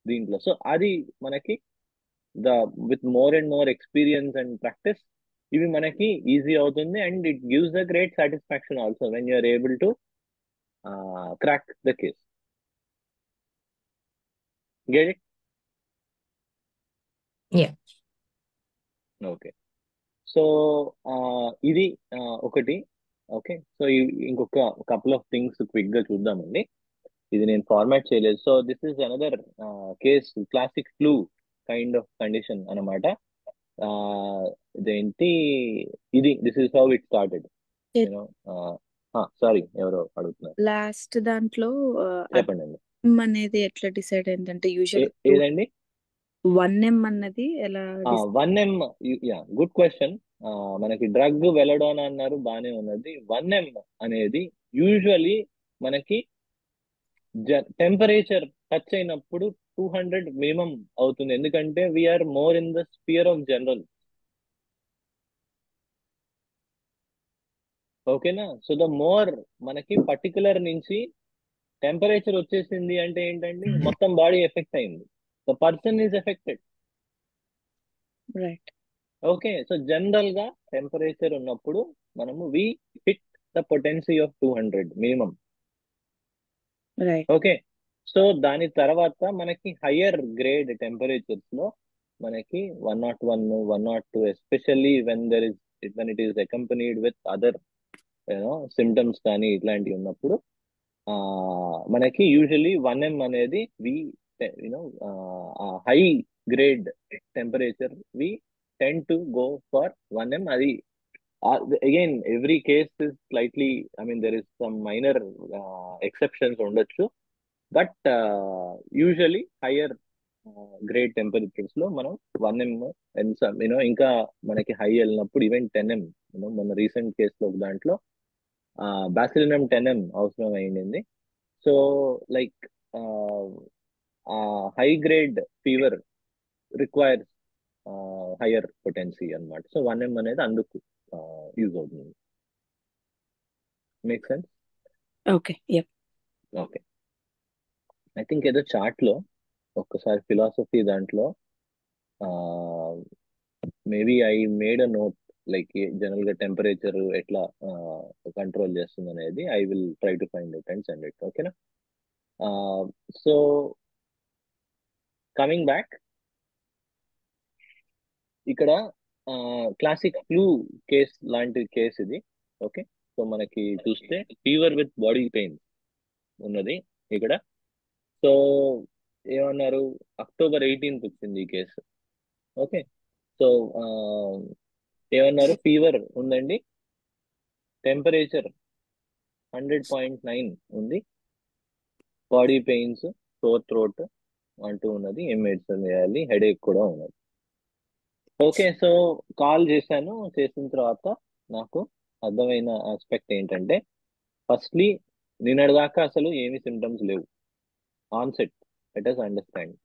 దీంట్లో. సో అది మనకి with more and more experience and practice ఇవి మనకి ఈజీ అవుతుంది, and it gives a great satisfaction also when you're able to crack the case. Get it? Yeah. Okay, so ఇది ఒకటి. ఓకే, సో ఇంకొక కపుల్ ఆఫ్ థింగ్స్ క్విక్ గా చూద్దామండి. ఇది నేను ఫార్మాట్ చేయలేదు. So this is another case, classic flu kind of condition అనమాట. ఇదేంటి ఇది, this is how it started. Sorry, ఎవరో అడుగుతున్నారు. లాస్ట్ దాంట్లో చెప్పండి అండి. అనేది ఎట్లా డిసైడ్ అయిందంటే యూజువల్ ఏదండి 1M అన్నది ఎలా 1M? Yeah, good question. మనకి డ్రగ్ వెలడోనా అన్నారు, బానే ఉన్నది. 1M అనేది యూజువలీ మనకి టెంపరేచర్ టచ్ అయినప్పుడు 200 మినిమం అవుతుంది, ఎందుకంటే we're more in the sphere of general. ఓకేనా? సో ద మోర్ మనకి పర్టికులర్ నుంచి టెంపరేచర్ వచ్చేసింది అంటే ఏంటండి, మొత్తం బాడీ ఎఫెక్ట్ అయింది, the person is affected. Right. Okay, so general గా టెంపరేచర్ ఉన్నప్పుడు మనము we hit the potency of 200 minimum. Right. Okay, so దాని తర్వాత మనకి హయ్యర్ గ్రేడ్ టెంపరేచర్స్ లో మనకి 101, 102, especially when it is accompanied with other symptoms కానీ ఇట్లాంటివి ఉన్నప్పుడు మనకి యూజువలీ 1M అనేది we you know high grade temperature we tend to go for 1M. అది again every case is slightly, I mean there is some minor exceptions ఉండొచ్చు, but usually higher grade temperatures లో మనం 1M and ఇంకా మనకి high వెళ్ళినప్పుడు even 10M. మన recent కేసులో దాంట్లో బాసిలినం 10M అవసరం అయింది. So like high grade fever requires higher potency అన్నమాట. సో 1M అనేది అందుకు యూజ్ అవుతుంది. Make sense? Okay. Yup. Okay, I think ఏదో చార్ట్ లో ఒక్కసారి ఫిలాసఫీ దాంట్లో maybe I made a note, like general గా టెంపరేచర్ ఎట్లా కంట్రోల్ చేస్తుంది అనేది. I will try to find it and send it. ఓకేనా? సో కమింగ్ బ్యాక్, ఇక్కడ క్లాసిక్ ఫ్లూ కేస్ లాంటి కేస్ ఇది. ఓకే, సో మనకి చూస్తే ఫీవర్ విత్ బాడీ పెయిన్ ఉన్నది ఇక్కడ. సో ఏమన్నారు, October 18th వచ్చింది ఈ కేసు. ఓకే, సో ఏమన్నారు, ఫీవర్ ఉందండి, టెంపరేచర్ 100.9 ఉంది, బాడీ పెయిన్స్, సోర్ థ్రోట్ అంటూ ఉన్నది, ఏం మెడిసిన్ వేయాలి, హెడేక్ కూడా ఉన్నది. ఓకే, సో కాల్ చేశాను. చేసిన తర్వాత నాకు అర్థమైన ఆస్పెక్ట్ ఏంటంటే, ఫస్ట్లీ నిన్నటిదాకా అసలు ఏమి సిమ్టమ్స్ లేవు, onset, let us understand.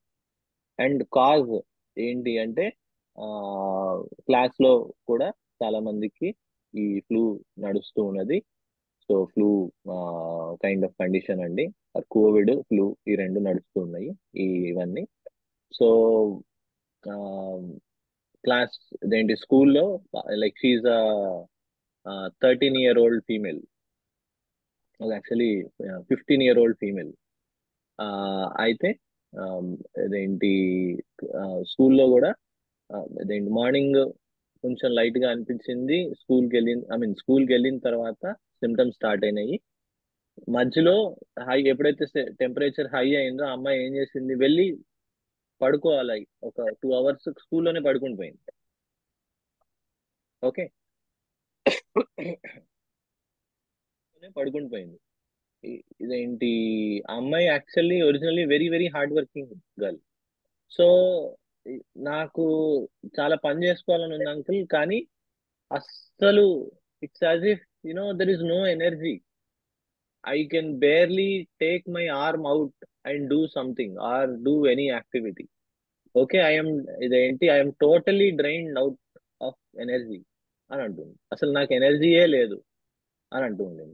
And cause ఏంటి అంటే, క్లాస్ లో కూడా చాలా మందికి ఈ ఫ్లూ నడుస్తూ ఉన్నది. So flu kind of condition అండి, కోవిడ్ ఫ్లూ ఈ రెండు నడుస్తూ ఉన్నాయి ఇవన్నీ. సో క్లాస్ ఏంటి, స్కూల్లో like she's 13-year-old female, actually 15-year-old female. అయితే అదేంటి స్కూల్లో కూడా అదేంటి మార్నింగ్ కొంచెం లైట్ గా అనిపించింది, స్కూల్కి వెళ్ళిన తర్వాత సిమ్టమ్స్ స్టార్ట్ అయినాయి. మధ్యలో ఎప్పుడైతే టెంపరేచర్ హై అయిందో ఆ అమ్మాయి ఏం చేసింది, వెళ్ళి పడుకోవాలి, ఒక 2 hours స్కూల్లోనే పడుకుని పోయింది. ఓకే, పడుకుని పోయింది. ఇదేంటి, ఆ అమ్మాయి actually originally very very hard working girl. So నాకు చాలా పని చేసుకోవాలని ఉంది అంకుల్, కానీ అస్సలు it's as if there is no energy. I can barely take my arm out and do something or do any activity. Okay, I'm totally drained out of energy అని అంటుంది. అసలు నాకు ఎనర్జీయే లేదు అని అంటుంది.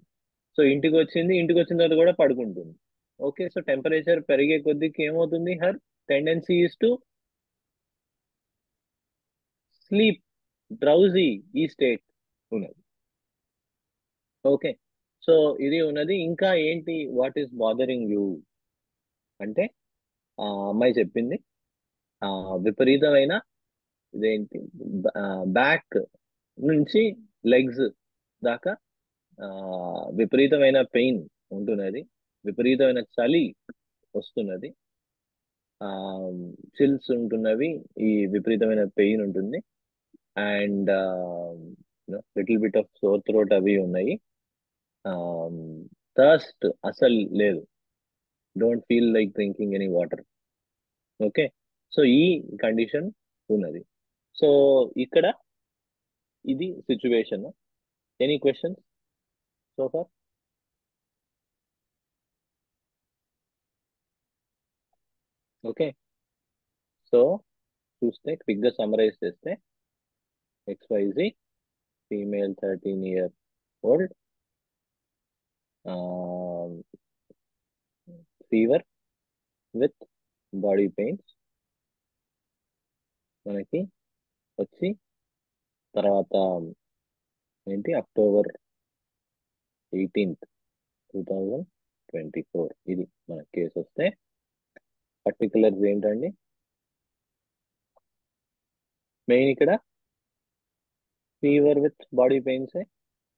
సో ఇంటికి వచ్చిన తర్వాత కూడా పడుకుంటుంది. ఓకే, సో టెంపరేచర్ పెరిగే కొద్దికి ఏమవుతుంది, her tendency is to sleep, drowsy ఈ స్టేట్ ఉన్నది. ఓకే, సో ఇది ఉన్నది. ఇంకా ఏంటి, వాట్ ఈస్ బాదరింగ్ యూ అంటే, అమ్మాయి చెప్పింది విపరీతమైన ఇదేంటి, బ్యాక్ నుంచి లెగ్స్ దాకా విపరీతమైన పెయిన్ ఉంటున్నది, విపరీతమైన చలి వస్తున్నది, చిల్స్ ఉంటున్నవి, ఈ విపరీతమైన పెయిన్ ఉంటుంది, and little bit of sore throat అవి ఉన్నాయి, థర్స్ట్ అసలు లేదు, don't feel like drinking any water. Okay, so ఈ కండిషన్ ఉన్నది. సో ఇక్కడ ఇది situation. Any questions so far? Okay, so చూస్తే క్విక్గా సమరైజ్ చేస్తే XYZ female 13-year old, fever with body pains మనకి వచ్చి తర్వాత ఏంటి అక్టోబర్ 18th 2024 ఇది మన కేసు వస్తే పర్టికులర్స్ ఏంటండి మెయిన్ ఇక్కడ ఫీవర్ విత్ బాడీ పెయిన్స్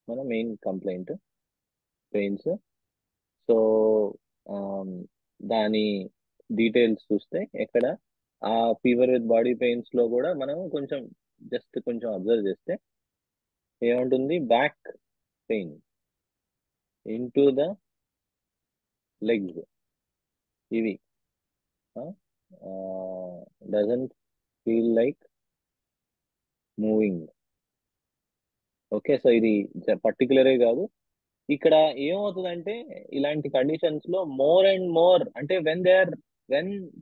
మన మెయిన్ కంప్లైంట్ పెయిన్స్. సో దాని డీటెయిల్స్ చూస్తే ఇక్కడ ఆ ఫీవర్ విత్ బాడీ పెయిన్స్ లో కూడా మనం కొంచెం జస్ట్ కొంచెం అబ్జర్వ్ చేస్తే ఏముంటుంది back pain into the legs ఇవి doesn't feel like moving. Okay, so ఇది పర్టికులరే కాదు. ఇక్కడ ఏమవుతుందంటే ఇలాంటి కండిషన్స్ లో మోర్ అండ్ మోర్ అంటే when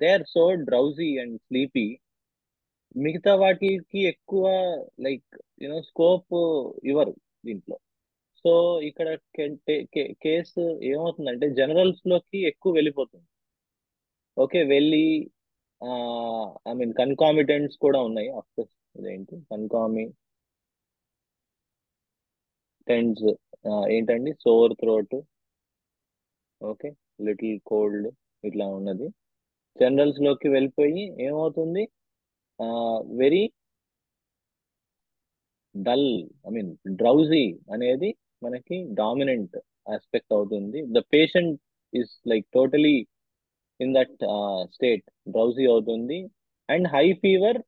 they are so drowsy and sleepy మిగతా వాటికి ఎక్కువ లైక్ స్కోప్ ఇవ్వరు దీంట్లో. సో ఇక్కడ కేసు ఏమవుతుందంటే జనరల్స్ లోకి ఎక్కువ వెళ్ళిపోతుంది. ఓకే, వెళ్ళి ఐ మీన్ కన్కామిటెంట్స్ కూడా ఉన్నాయి అఫ్కోర్స్. ఇదేంటి కన్కామిటెంట్స్ ఏంటండి sore throat, okay, little cold ఇట్లా ఉన్నది. జనరల్స్ లోకి వెళ్ళిపోయి ఏమవుతుంది very dull I mean drowsy అనేది మనకి డామినెంట్ ఆస్పెక్ట్ అవుతుంది. The patient is like totally in that state drowsy అవుతుంది. And high fever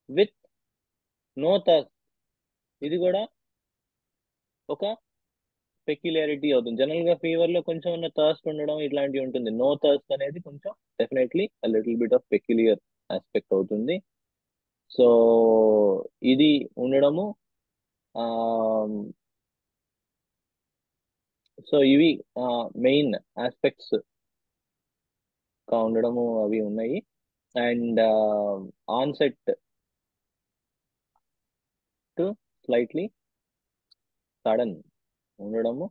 with no thirst ఇది కూడా ఒక పెక్యులారిటీ అవుతుంది. జనరల్ గా ఫీవర్ లో కొంచెం ఉన్న థర్స్ట్ ఉండడం ఇట్లాంటివి ఉంటుంది. నో థర్స్ట్ అనేది కొంచెం definitely little bit of peculiar aspect అవుతుంది. సో ఇది ఉండడము సో ఇవి మెయిన్ ఆస్పెక్ట్స్ గా ఉండడము అవి ఉన్నాయి. And onset to slightly sudden ఉండడము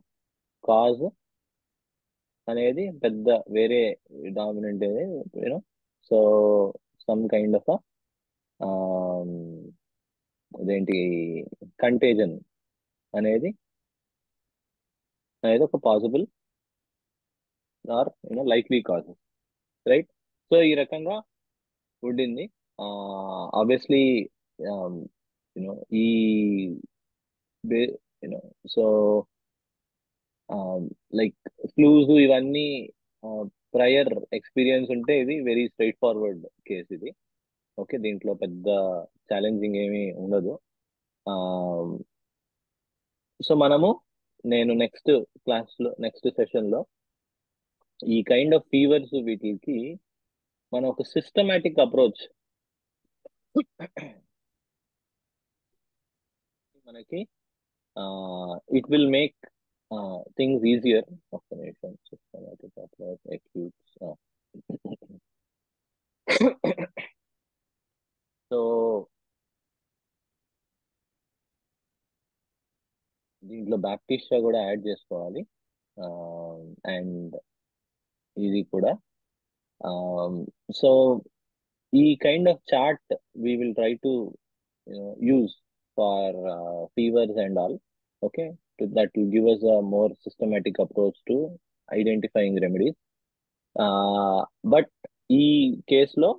కాజ్ అనేది పెద్ద వేరే dominant you know. So some kind of అదేంటి కంటేజన్ అనేది ఒక possible are likely causes, right. So ఈ రకంగా ఉండింది. ఆబ్వియస్లీ ఈ సో లైక్ ఫ్లూస్ ఇవన్నీ ప్రయర్ ఎక్స్పీరియన్స్ ఉంటే ఇది వెరీ స్ట్రైట్ ఫార్వర్డ్ కేసు ఇది. ఓకే, దీంట్లో పెద్ద ఛాలెంజింగ్ ఏమీ ఉండదు. సో నేను నెక్స్ట్ క్లాస్లో నెక్స్ట్ సెషన్లో ఈ కైండ్ ఆఫ్ ఫీవర్స్ వీటికి మనం ఒక సిస్టమాటిక్ అప్రోచ్ మనకి it will make things easier. ఒక్క నిమిషం, సిస్టమాటిక్ అప్రోచ్ అక్యూట్స్. సో దీంట్లో బ్యాక్టీరియా కూడా యాడ్ చేసుకోవాలి. అండ్ ఇది కూడా సో ఈ kind of chart we will try to use for fevers and all. Okay, that will give us a more systematic approach to identifying remedies. But ఈ కేసులో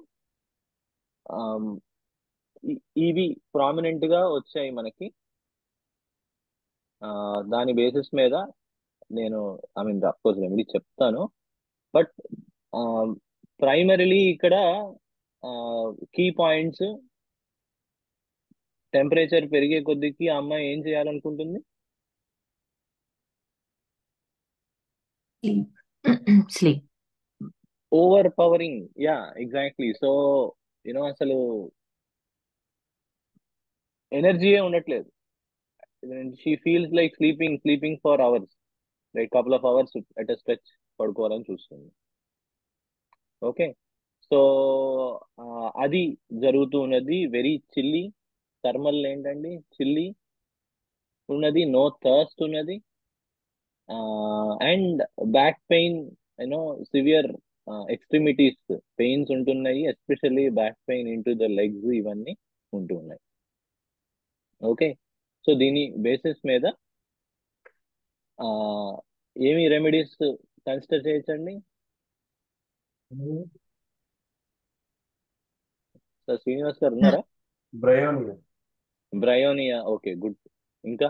ఇవి prominent గా వచ్చాయి మనకి. దాని బేసిస్ మీద నేను ఐ మీన్ అఫ్కోర్స్ రెమెడీ చెప్తాను. బట్ ప్రైమరీలీ ఇక్కడ కీ పాయింట్స్ టెంపరేచర్ పెరిగే కొద్దికి ఆ అమ్మాయి ఏం చేయాలనుకుంటుంది? Sleep. Overpowering, yeah exactly. So అసలు ఎనర్జీయే ఉండట్లేదు. She feels like sleeping for hours, right, couple of hours at a stretch పడుకోవాలని చూస్తుంది. ఓకే. సో అది జరుగుతూ ఉన్నది. వెరీ చిల్లీ థర్మల్ ఏంటండి, చిల్లీ ఉన్నది, నో థర్స్ట్ ఉన్నది, and back pain, you know severe extremities pains ఉంటున్నాయి, especially back pain into the legs ఇవన్నీ ఉంటూ ఉన్నాయి. ఓకే. సో దీని బేసిస్ మీద ఆ, ఏమి రెమెడీస్ కన్సిడర్ చేయొచ్చండి? సార్ శ్రీనివాస్ గారు ఉన్నారా? బ్రయోనియా. Bryonia, okay, good. ఇంకా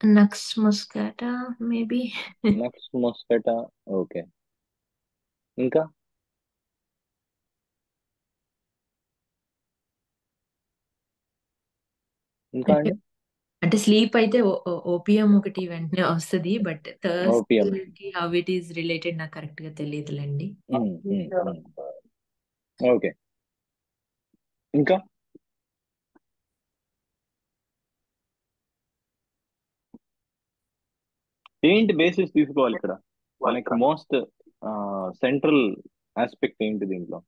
Nux moschata maybe. Nux moschata, okay. ఇంకా ఇంకా అండి? అంటే స్లీప్ అయితే ఓపియం ఒకటి వెంటనే వస్తుంది, బట్ థర్స్ట్ ఓపియం. కి హౌ ఇట్ ఈస్ రిలేటెడ్ నాకు కరెక్ట్ గా తెలియదులేండి. ఓకే. ఇంకా ఏంటి బేసిస్ తీసుకోవాలి ఇక్కడ? మనకి మోస్ట్ సెంట్రల్ ఆస్పెక్ట్ ఏంటి దీంట్లో?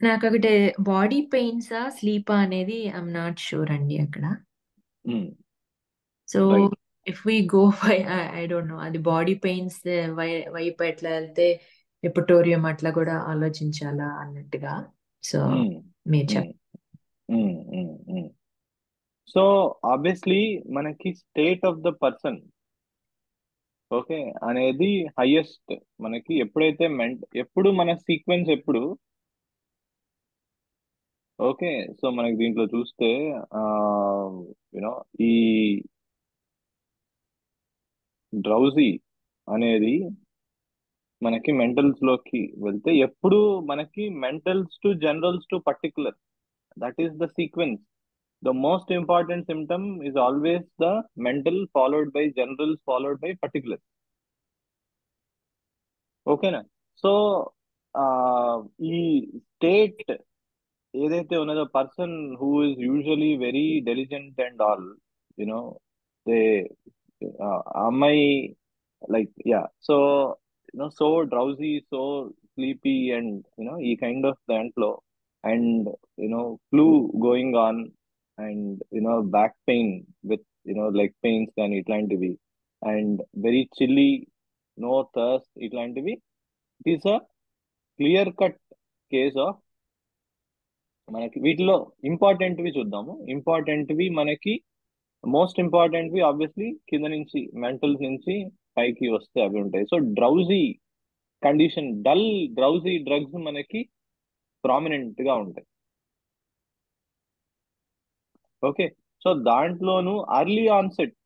నాకు ఒకటి బాడీ పెయిన్సా స్లీపా అనేది ఐఎమ్ నాట్ షూర్ అండి అక్కడ. So right. If we go by I don't know, అది బాడీ పెయిన్స్ వైపు ఎట్లా వెళ్తే ఎపిటోరియం అట్లా కూడా ఆలోచించాలా అన్నట్టుగా. సో మీరు చెప్పండి. సో ఆబ్వియస్లీ మనకి state of the person, okay, అనేది హైయెస్ట్. మనకి ఎప్పుడైతే ఎప్పుడు మన సీక్వెన్స్ ఎప్పుడు, ఓకే. సో మనకి దీంట్లో చూస్తే యూనో ఈ డ్రౌజీ అనేది మనకి మెంటల్స్ లోకి వెళ్తే ఎప్పుడు మనకి mentals to generals to particular, that is the sequence. The most important symptom is always the mental followed by generals followed by particular. ఓకేనా? సో ఈ స్టేట్ ఏదైతే ఉన్నదో, person who is usually very diligent and all, you know they అమ్మాయి like yeah, so so drowsy, so sleepy and ఈ kind of దాంట్లో, and flu going on, and back pain with leg pains కానీ ఇట్లాంటివి, and very chilli, no thirst ఇట్లాంటివి. It is a clear cut case of. మనకి వీటిలో ఇంపార్టెంట్వి చూద్దాము. ఇంపార్టెంట్వి మనకి most ఇంపార్టెంట్వి obviously కింద నుంచి మెంటల్స్ నుంచి పైకి వస్తే అవి ఉంటాయి. So drowsy condition, dull drowsy drugs మనకి ప్రామినెంట్ గా ఉంటాయి. ఓకే. సో దాంట్లోనూ early onset,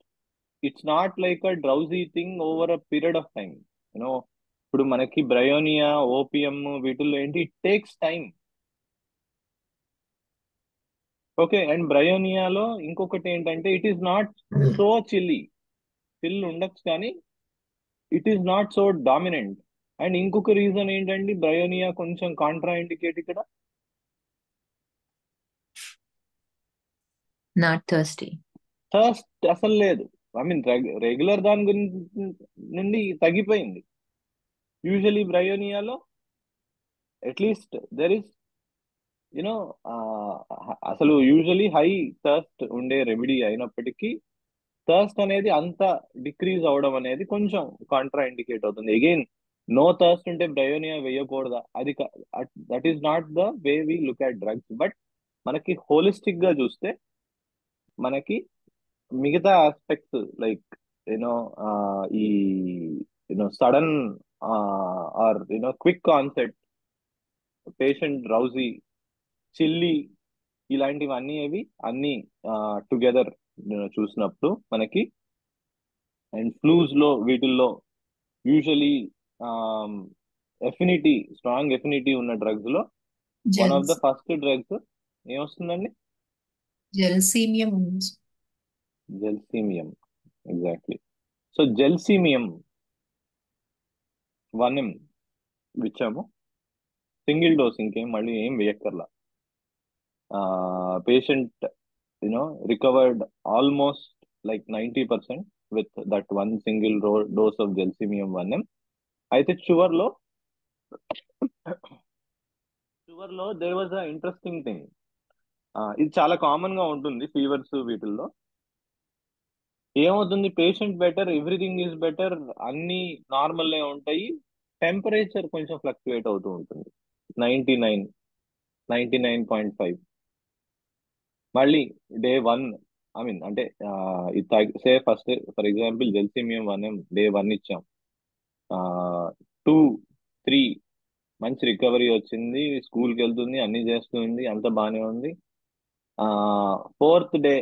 it's not like a drowsy thing over a period of time. You know ఇప్పుడు మనకి బ్రయోనియా, ఓపియం వీటిల్లో ఏంటి, it takes time. Okay. And బ్రయోనియాలో ఇంకొకటి ఏంటంటే, it is not so chilly, chill ఉండొచ్చు కానీ it is not so dominant. And ఇంకొక రీజన్ ఏంటంటే బ్రయోనియా కొంచెం కాంట్రా ఇండికేట్ ఇక్కడ, నాట్ థర్స్టీ. థర్స్ట్ అసలు లేదు. ఐ మీన్ రెగ్యులర్ దాని గురించి నుండి తగ్గిపోయింది. యూజువలీ బ్రయోనియాలో అట్లీస్ట్ దెర్ ఇస్ యునో అసలు యూజువలీ హై థర్స్ట్ ఉండే రెమెడీ అయినప్పటికీ థర్స్ట్ అనేది అంత డిక్రీజ్ అవడం అనేది కొంచెం కాంట్రా ఇండికేట్ అవుతుంది. అగైన్ నో థర్స్ట్ ఉంటే బ్రయోనియా వేయకూడదా, అది that is not the way we look at drugs. But మనకి హోలిస్టిక్ గా చూస్తే మనకి మిగతా ఆస్పెక్ట్స్ లైక్ యూనో ఈ sudden or quick onset, patient drowsy, chilly, ఇలాంటివన్నీ అవి అన్ని టుగెదర్ చూసినప్పుడు మనకి, అండ్ ఫ్లూస్ లో వీటిల్లో యూజువలీ ఎఫినిటీ, స్ట్రాంగ్ ఎఫినిటీ ఉన్న డ్రగ్స్ లో one of the gels first drugs ఏమొస్తుందండి? జెల్సీమియం ఉంది. Gelsemium, exactly. So Gelsemium 1 mg ఇచ్చాము, సింగిల్ డోస్, ఇంకేం మళ్ళీ ఏం వేయక్కర్లా. Patient recovered almost like 90% with that one single dose of gelsemium 1M. అయితే చివర్లో there was a interesting thing. ఇది చాలా కామన్ గా ఉంటుంది ఫీవర్స్ వీటిల్లో. ఏమవుతుంది, patient better, everything is better, అన్ని నార్మల్ ఉంటాయి, టెంపరేచర్ కొంచెం ఫ్లక్చువేట్ అవుతూ ఉంటుంది. 99, 99.5. మళ్ళీ డే 1, ఐ మీన్ అంటే సే first for example gelsemium 1M day 1 ఇచ్చాం, 2, 3 మంచి రికవరీ వచ్చింది, స్కూల్కి వెళ్తుంది, అన్ని చేస్తుంది, అంత బాగానే ఉంది. 4th డే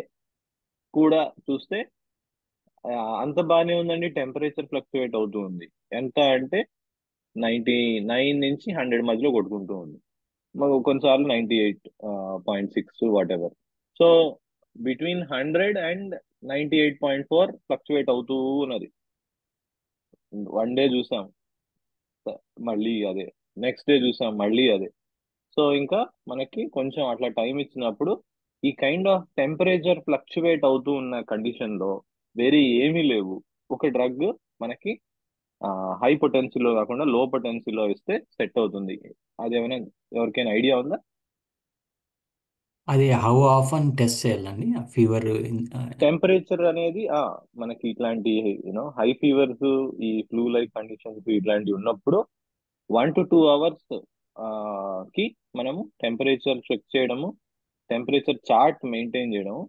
కూడా చూస్తే అంత బాగానే ఉందండి, టెంపరేచర్ ఫ్లక్చువేట్ అవుతూ ఉంది. ఎంత అంటే 99 నుంచి 100 మధ్యలో కొట్టుకుంటూ ఉంది, మాకు కొన్నిసార్లు 98.6 what ever. So between 100 and 98.4 fluctuate అవుతూ ఉన్నది. 1 డే చూసాం మళ్ళీ అదే, నెక్స్ట్ డే చూసాం మళ్ళీ అదే. సో ఇంకా మనకి కొంచెం అట్లా టైం ఇచ్చినప్పుడు ఈ కైండ్ ఆఫ్ టెంపరేచర్ ఫ్లక్చువేట్ అవుతూ ఉన్న కండిషన్ లో వేరే ఏమీ లేవు, ఒక డ్రగ్ మనకి హై పొటెన్సీలో కాకుండా లో పొటెన్సీలో ఇస్తే సెట్ అవుతుంది. అదేమైనా ఎవరికైనా ఐడియా ఉందా? అది హౌ ఆఫన్ టెస్ట్ చేయాలండి ఫీవర్? టెంపరేచర్ అనేది మనకి ఇట్లాంటి హై ఫీవర్స్, ఈ ఫ్లూ లైక్ కండిషన్స్ ఇట్లాంటివి ఉన్నప్పుడు 1 to 2 hours కి మనము టెంపరేచర్ చెక్ చేయడము, టెంపరేచర్ చార్ట్ మెయింటైన్ చేయడము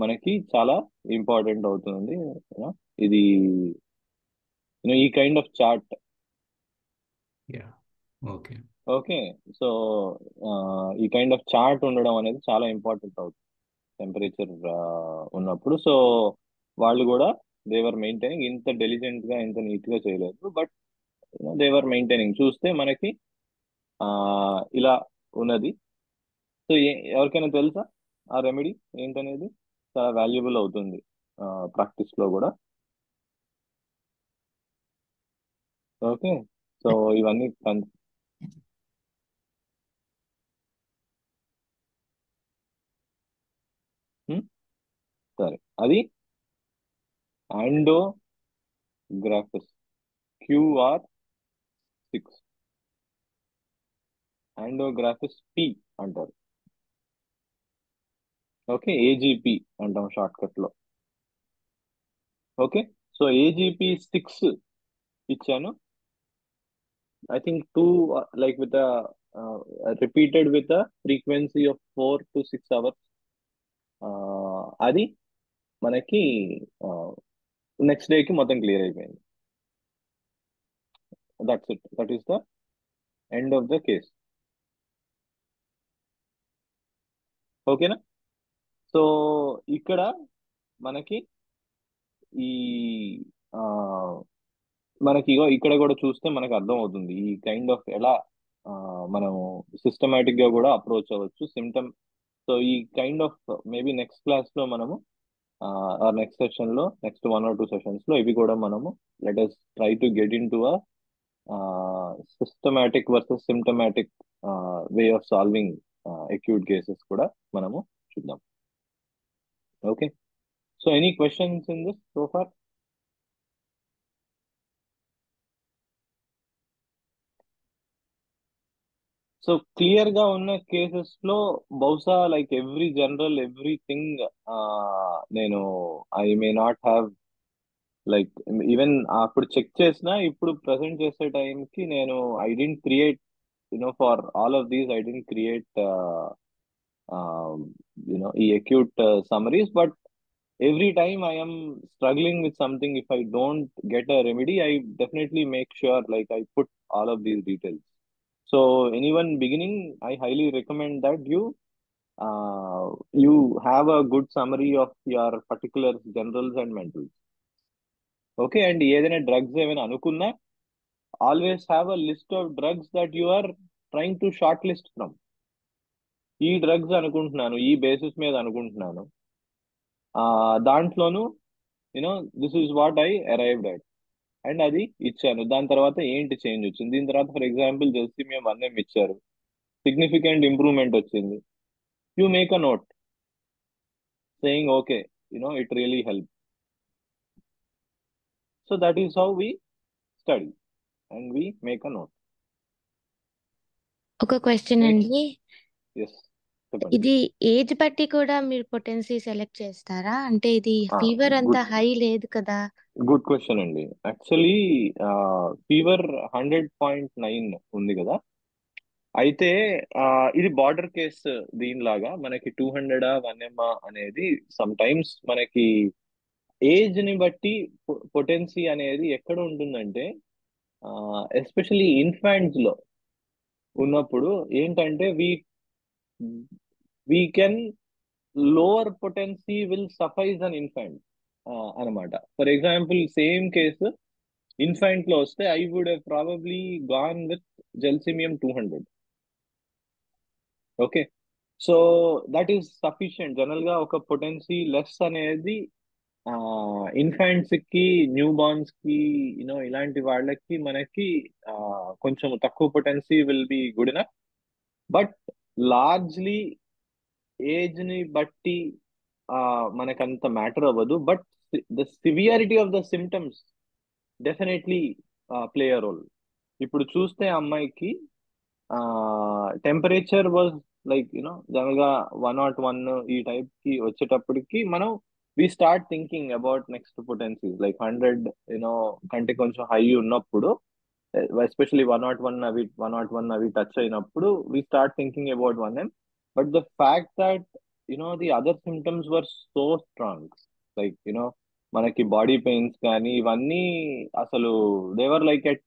మనకి చాలా ఇంపార్టెంట్ అవుతుంది. ఇది ఈ kind of chart. Okay okay, so ఈ కైండ్ ఆఫ్ చార్ట్ ఉండడం అనేది చాలా ఇంపార్టెంట్ అవుతుంది టెంపరేచర్ ఉన్నప్పుడు. సో వాళ్ళు కూడా దేవర్ మెయింటైనింగ్, ఇంత డెలిజెంట్ గా ఇంత నీట్ గా చేయలేదు, బట్ దేవర్ మెయింటైనింగ్. చూస్తే మనకి ఇలా ఉన్నది. సో ఎవరికైనా తెలుసా ఆ రెమెడీ ఏంటనేది? చాలా వాల్యుబుల్ అవుతుంది ప్రాక్టీస్ లో కూడా. ఓకే, సో ఇవన్నీ సరే, అది యాండోగ్రాఫిస్ QR6, యాండోగ్రాఫిస్ P అంటారు. ఓకే, AGP అంటాం షార్ట్ కట్ లో. ఓకే, సో AGP6 ఇచ్చాను. I think 2 like with a repeated with a frequency of 4 to 6 hours. అది మనకి నెక్స్ట్ డేకి మొత్తం క్లియర్ అయిపోయింది. That's it, that is the end of the case. ఓకేనా? సో ఇక్కడ మనకి ఈ మనకి ఇక్కడ కూడా చూస్తే మనకు అర్థం అవుతుంది ఈ కైండ్ ఆఫ్ ఎలా మనము సిస్టమేటిక్ గా కూడా అప్రోచ్ అవ్వచ్చు సిమ్టమ్. సో ఈ kind of maybe next class లో మనము నెక్స్ట్ సెషన్ లో, నెక్స్ట్ 1 or 2 sessions లో ఇవి కూడా మనము let us try to get in to systematic versus symptomatic way of solving acute cases కూడా మనము చూద్దాం. Okay, so any questions in this so far? So clear గా ఉన్న కేసెస్ లో బహుశా లైక్ ఎవ్రీథింగ్ నేను I may not have like even అప్పుడు check చేసిన, ఇప్పుడు ప్రజెంట్ చేసే టైంకి నేను I didn't create for all of these I didn't create ఈ acute summaries. But every time I am struggling with something, if I don't get a remedy, I definitely make sure like I put all of these details. So anyone beginning, I highly recommend that you have a good summary of your particular generals and mentals. Okay, and ఏదైనా drugs ఏమైనా అనుకున్నా, always have a list of drugs that you are trying to shortlist from. ఈ drugs అనుకుంటున్నాను, ఈ basis మీద అనుకుంటున్నాను, దాంట్లోనూ this is what I arrived at, and అది ఇచ్చాను. దాని తర్వాత ఏంటి చేంజ్ వచ్చింది, దీని తర్వాత ఫర్ ఎగ్జాంపుల్ జెల్సీమియం 1M ఇచ్చారు, సిగ్నిఫికెంట్ ఇంప్రూవ్మెంట్ వచ్చింది, you make a note saying okay it really help. So that is how we study and we make a note. ఒక క్వశ్చన్ నెక్స్ట్, అండి. ఎస్ చెప్పండి. ఇది ఏజ్ బట్టి కూడా మీరు పొటెన్సీ సెలెక్ట్ చేస్తారా? అంటే ఇది ఫీవర్ అంతా గుడ్ హై లేదు కదా. గుడ్ క్వశ్చన్ అండి. యాక్చువల్లీ ఫీవర్ 100.9 ఉంది కదా. అయితే ఇది బార్డర్ కేస్. దీనిలాగా మనకి 200 1M అనేది సమ్ టైమ్స్ మనకి ఏజ్ ని బట్టి పొటెన్సీ అనేది ఎక్కడ ఉంటుందంటే ఎస్పెషల్లీ ఇన్ఫాంట్స్ లో ఉన్నప్పుడు ఏంటంటే we can lower potency will suffice an infant అనమాట. For example same case infant లో వస్తే I would have probably gone with Gelsemium 200. Okay, so that is sufficient. General గా ఒక పొటెన్సీ లెస్ అనేది ఇన్ఫాంట్స్ కి, న్యూ బార్న్స్ కి, you know ఇలాంటి వాళ్ళకి మనకి కొంచెం తక్కువ potency will be good enough. But largely age ని బట్టి మనకంత మ్యాటర్ అవ్వదు. But the severity of the symptoms definitely play a role. ఇప్పుడు చూస్తే అమ్మాయికి టెంపరేచర్ వాజ్ లైక్ జనరల్ గా 101 ఈ టైప్ కి వచ్చేటప్పటికి మనం we start thinking about next potency like 100 కంటే కొంచెం హై ఉన్నప్పుడు, ఎస్పెషలీ 101 అవి టచ్ అయినప్పుడు we start thinking about 1M. But the fact that the other symptoms were so strong, like మనకి బాడీ పెయిన్స్ కానీ ఇవన్నీ అసలు దేవర్ లైక్ ఎట్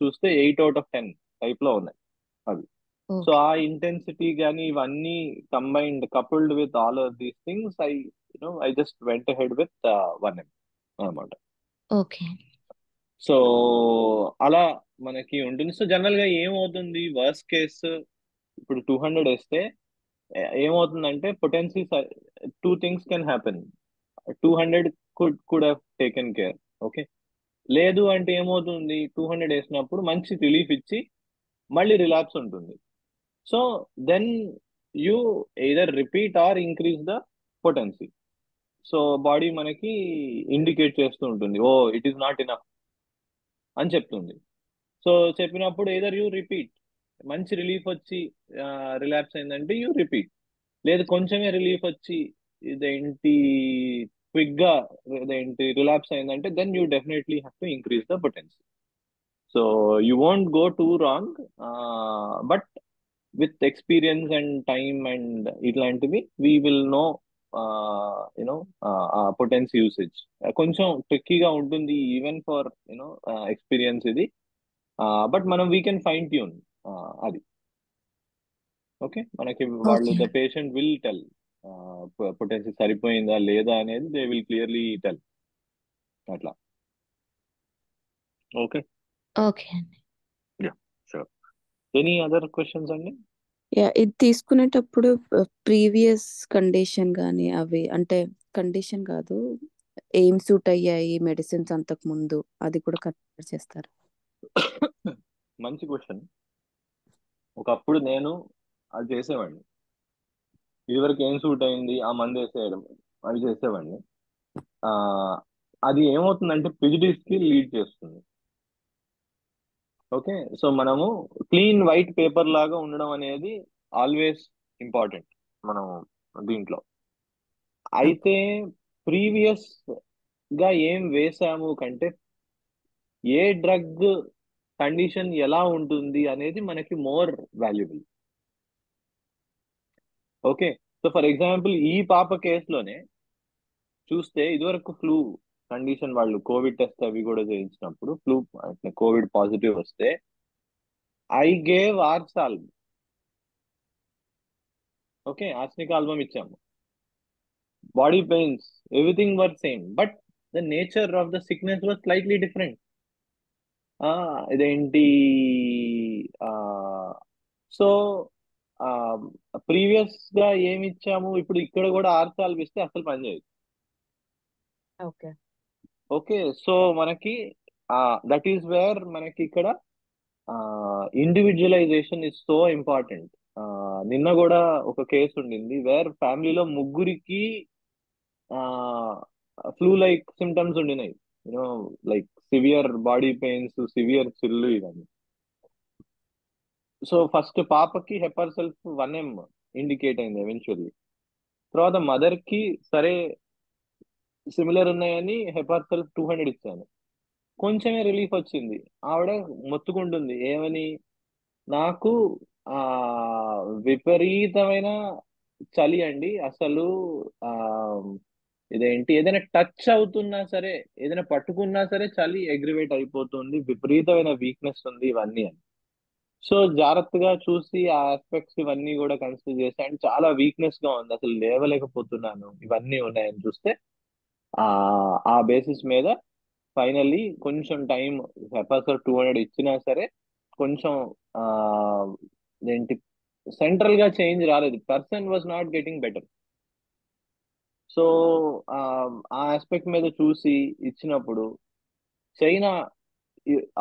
చూస్తే 8 out of 10 టైప్ లో ఉన్నాయి అవి. సో ఓకే ఆ ఇంటెన్సిటీ కానీ ఇవన్నీ combined, coupled with all of these things, I just went head with 1M అనమాట. ఓకే సో అలా మనకి ఉంటుంది. సో జనరల్ గా ఏమవుతుంది, వర్స్ట్ కేసు ఇప్పుడు 200 వేస్తే ఏమవుతుందంటే potency 2 things can happen. 200 could have taken care. Okay, లేదు అంటే ఏమవుతుంది, 200 వేసినప్పుడు మంచి రిలీఫ్ ఇచ్చి మళ్ళీ రిలాప్స్ ఉంటుంది. So then you either repeat or increase the potency. So body మనకి ఇండికేట్ చేస్తూ ఉంటుంది, oh it is not enough అని చెప్తుంది. సో చెప్పినప్పుడు ఎయిదర్ యూ రిపీట్, మంచి రిలీఫ్ వచ్చి రిలాప్స్ అయిందంటే యూ రిపీట్, లేదు కొంచెమే రిలీఫ్ వచ్చి ఇదేంటి క్విక్ గా ఇదేంటి రిలాప్స్ అయిందంటే then you definitely have to increase the potency. So you won't go too wrong, but with experience and time అండ్ ఇట్లాంటివి we will know potency usage. కొంచెం ట్రిక్కీగా ఉంటుంది ఈవెన్ ఫర్ ఎక్స్పీరియన్స్ ఇది, బట్ మనం వీ కెన్ ఫైన్ ట్యూన్ అది. Okay, మనకి వాళ్ళు okay the patient will tell potency సరిపోయిందా లేదా అనేది దే విల్ క్లియర్లీ టెల్ అట్లా. ఓకే, ఓకే అండి. Yeah sure. Any other questions అండి? ఇది తీసుకునేటప్పుడు ప్రీవియస్ కండిషన్ కానీ అవి అంటే కండిషన్ కాదు, ఏం సూట్ అయ్యాయి మెడిసిన్స్ అంతకు ముందు, అది కూడా కన్సిడర్ చేస్తారు. మంచి క్వశ్చన్. ఒకప్పుడు నేను అది చేసేవాడిని. ఇదివరకు ఏం సూట్ అయింది ఆ మందు వేసేయడం అవి చేసేవాడిని. అది ఏమవుతుందంటే ప్రిజుడిస్ కి లీడ్ చేస్తుంది. ఓకే, సో మనము క్లీన్ వైట్ పేపర్ లాగా ఉండడం అనేది ఆల్వేస్ ఇంపార్టెంట్ మనం దీంట్లో. అయితే ప్రీవియస్ గా ఏం వేసాము కంటే ఏ డ్రగ్ కండిషన్ ఎలా ఉంటుంది అనేది మనకి more valuable. Okay, so for example ఈ పాప కేసులోనే చూస్తే ఇదివరకు ఫ్లూ కండిషన్ వాళ్ళు కోవిడ్ టెస్ట్ అవి కూడా చేయించినప్పుడు ఫ్లూ అంటే కోవిడ్ పాజిటివ్ వస్తే I gave Ars alb. Okay, Arsenic album ఇచ్చాము. Body pains everything were same, but the nature of the sickness was slightly different. ఇదేంటి సో ప్రీవియస్ గా ఏమి ఇచ్చాము ఇప్పుడు ఇక్కడ కూడా ఆర్సాల్బ్ ఇస్తే అసలు పనిచేయదు. ఓకే ఓకే, సో మనకి దట్ ఈస్ వేర్ మనకి ఇక్కడ ఇండివిజువలైజేషన్ ఇస్ సో ఇంపార్టెంట్. నిన్న కూడా ఒక కేసు ఉండింది వేర్ ఫ్యామిలీలో ముగ్గురికి ఫ్లూ లైక్ సిమ్టమ్స్ ఉండినాయి. Like severe body pains, severe చిల్లు ఇవన్నీ. సో ఫస్ట్ పాపకి హెపర్ సెల్ఫ్ 1M ఇండికేట్ అయింది ఎవెన్చువల్లీ. తర్వాత మదర్ కి సరే సిమిలర్ ఉన్నాయని హెపర్ సెల్ఫ్ 200 ఇచ్చాను. కొంచెమే రిలీఫ్ వచ్చింది. ఆవిడ మొత్తుకుంటుంది ఏమని, నాకు ఆ విపరీతమైన చలి అండి, అసలు ఆ ఇదేంటి ఏదైనా టచ్ అవుతున్నా సరే, ఏదైనా పట్టుకున్నా సరే చలి అగ్రివేట్ అయిపోతుంది, విపరీతమైన వీక్నెస్ ఉంది ఇవన్నీ అని. సో జాగ్రత్తగా చూసి ఆ ఆస్పెక్ట్స్ ఇవన్నీ కూడా కన్సిడర్ చేసి, అండ్ చాలా వీక్నెస్ గా ఉంది, అసలు లేవలేకపోతున్నాను, ఇవన్నీ ఉన్నాయని చూస్తే ఆ ఆ బేసిస్ మీద ఫైనల్లీ కొంచెం టైం హెపాసర్ 200 ఇచ్చినా సరే కొంచెం ఆ ఏంటి సెంట్రల్ గా చేంజ్ రాలేదు. Person was not getting better. So ఆ ఆస్పెక్ట్ మీద చూసి ఇచ్చినప్పుడు చైనా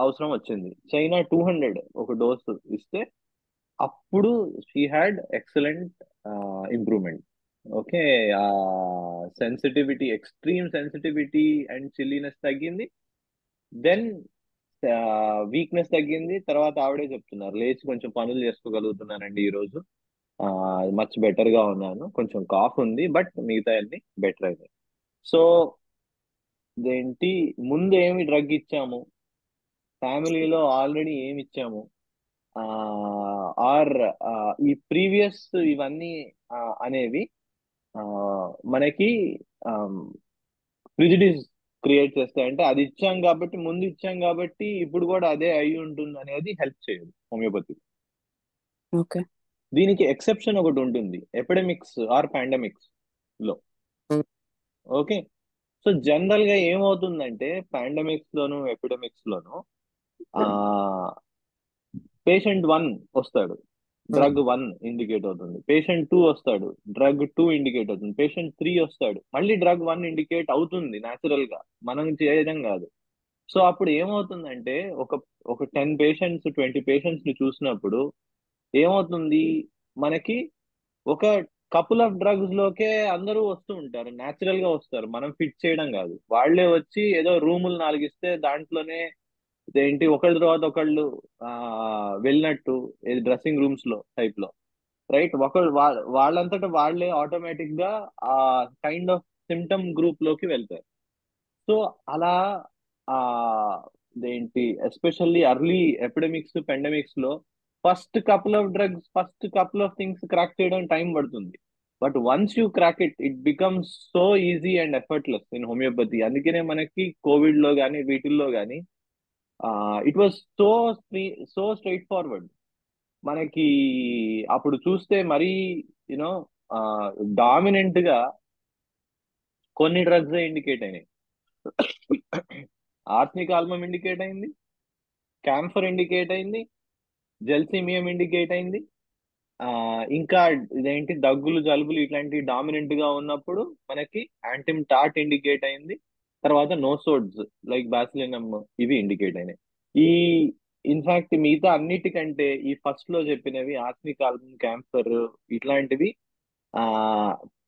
అవసరం వచ్చింది. చైనా 200 ఒక డోసు ఇస్తే అప్పుడు she had excellent improvement. Okay, ఆ sensitivity, extreme sensitivity and chilliness తగ్గింది. దెన్ వీక్నెస్ తగ్గింది. తర్వాత ఆవిడే చెప్తున్నారు, లేచి కొంచెం పనులు చేసుకోగలుగుతున్నానండి ఈరోజు, మచ్ బెటర్ గా ఉన్నాను, కొంచెం కాఫ్ ఉంది బట్ మిగతా అన్ని బెటర్ అయినాయి. సో ఏంటి, ముందు ఏమి డ్రగ్ ఇచ్చాము, ఫ్యామిలీలో ఆల్రెడీ ఏమి ఇచ్చాము, ఆర్ ఈ ప్రీవియస్ ఇవన్నీ అనేవి మనకి ప్రిజుడిస్ క్రియేట్ చేస్తాయి. అంటే అది ఇచ్చాం కాబట్టి, ముందు ఇచ్చాం కాబట్టి ఇప్పుడు కూడా అదే అయి ఉంటుంది అనేది హెల్ప్ చేయదు హోమియోపతి. ఓకే. దీనికి ఎక్సెప్షన్ ఒకటి ఉంటుంది, ఎపిడమిక్స్ ఆర్ పాండమిక్స్ లో. ఓకే, సో జనరల్ గా ఏమవుతుందంటే పాండమిక్స్ లోను ఎపిడమిక్స్ లోను పేషెంట్ 1 వస్తాడు, డ్రగ్ 1 ఇండికేట్ అవుతుంది. పేషెంట్ 2 వస్తాడు, డ్రగ్ 2 ఇండికేట్ అవుతుంది. పేషెంట్ 3 వస్తాడు, మళ్ళీ డ్రగ్ 1 ఇండికేట్ అవుతుంది న్యాచురల్ గా, మనం చేయడం కాదు. సో అప్పుడు ఏమవుతుందంటే ఒక 10 పేషెంట్స్ 20 పేషెంట్స్ ని చూసినప్పుడు ఏమవుతుంది, మనకి ఒక కపుల్ ఆఫ్ డ్రగ్స్ లోకే అందరూ వస్తూ ఉంటారు, న్యాచురల్ గా వస్తారు, మనం ఫిట్ చేయడం కాదు. వాళ్ళే వచ్చి ఏదో రూములు 4 ఇస్తే దాంట్లోనే ఏంటి ఒకళ్ళ తర్వాత ఒకళ్ళు వెళ్ళినట్టు, డ్రెస్సింగ్ రూమ్స్ లో టైప్ లో, రైట్, వాళ్ళంతటా వాళ్ళే ఆటోమేటిక్ గా ఆ కైండ్ ఆఫ్ సిమ్టమ్ గ్రూప్ లోకి వెళ్తారు. సో అలా ఆ ఏంటి ఎస్పెషల్లీ అర్లీ ఎపిడమిక్స్ పెండమిక్స్ లో first couple of drugs, first couple of things crack చేయడం టైం పడుతుంది. But once you crack it, it becomes so easy and effortless in homeopathy. అందుకనే మనకి కోవిడ్ లో కానీ వీటిల్లో కానీ it was so straight forward. మనకి అప్పుడు చూస్తే మరీ యూనో డామినెంట్ గా కొన్ని డ్రగ్స్ ఇండికేట్ అయినాయి. ఆర్సనిక్ ఆల్బమ్ ఇండికేట్ అయింది, క్యాంఫర్ ఇండికేట్ అయింది, జెల్సీమియం ఇండికేట్ అయింది. ఇంకా ఇదేంటి దగ్గులు జలుబులు ఇట్లాంటి డామినెంట్ గా ఉన్నప్పుడు మనకి యాంటిమ్ టాట్ ఇండికేట్ అయింది. తర్వాత నోసోడ్స్ లైక్ బాసిలినమ్ ఇవి ఇండికేట్ అయినాయి. ఈ ఇన్ఫాక్ట్ మిగతా అన్నిటికంటే ఈ ఫస్ట్ లో చెప్పినవి ఆర్సనిక్ ఆల్బమ్, క్యాంఫర్ ఇట్లాంటివి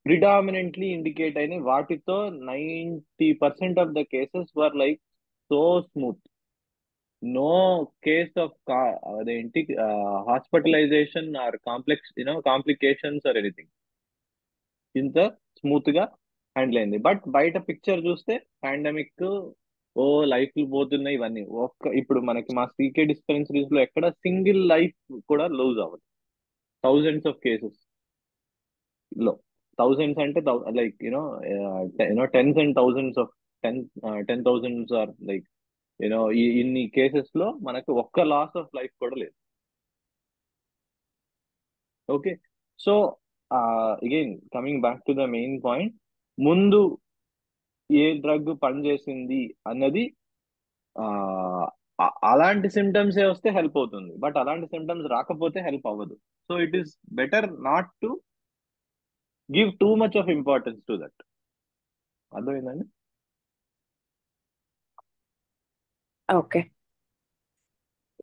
ప్రిడామినెంట్లీ ఇండికేట్ అయినాయి. వాటితో 90% of the cases were like so smooth, no case of అదేంటి hospitalization or complications or anything. ఇంత స్మూత్ గా హ్యాండిల్ అయింది. బట్ బయట పిక్చర్ చూస్తే పాండమిక్ లైఫ్లు పోతున్నాయి ఇవన్నీ. ఇప్పుడు మనకి మా సీకే డిస్పెన్సరీస్ లో ఎక్కడ సింగిల్ లైఫ్ కూడా లూజ్ అవ్వదు. థౌజండ్స్ ఆఫ్ కేసెస్ లో, థౌజండ్స్ అంటే like tens and thousands of 10,000s or like ఇన్ని కేసెస్ లో మనకు ఒక్క లాస్ ఆఫ్ లైఫ్ కూడా లేదు. Okay, so again coming back to the main point, ముందు ఏ డ్రగ్ పనిచేసింది అన్నది అలాంటి సిమ్టమ్స్ వస్తే హెల్ప్ అవుతుంది, బట్ అలాంటి సిమ్టమ్స్ రాకపోతే హెల్ప్ అవ్వదు. So it is better not to give too much of importance to that. అర్థమైందండి? ఓకే.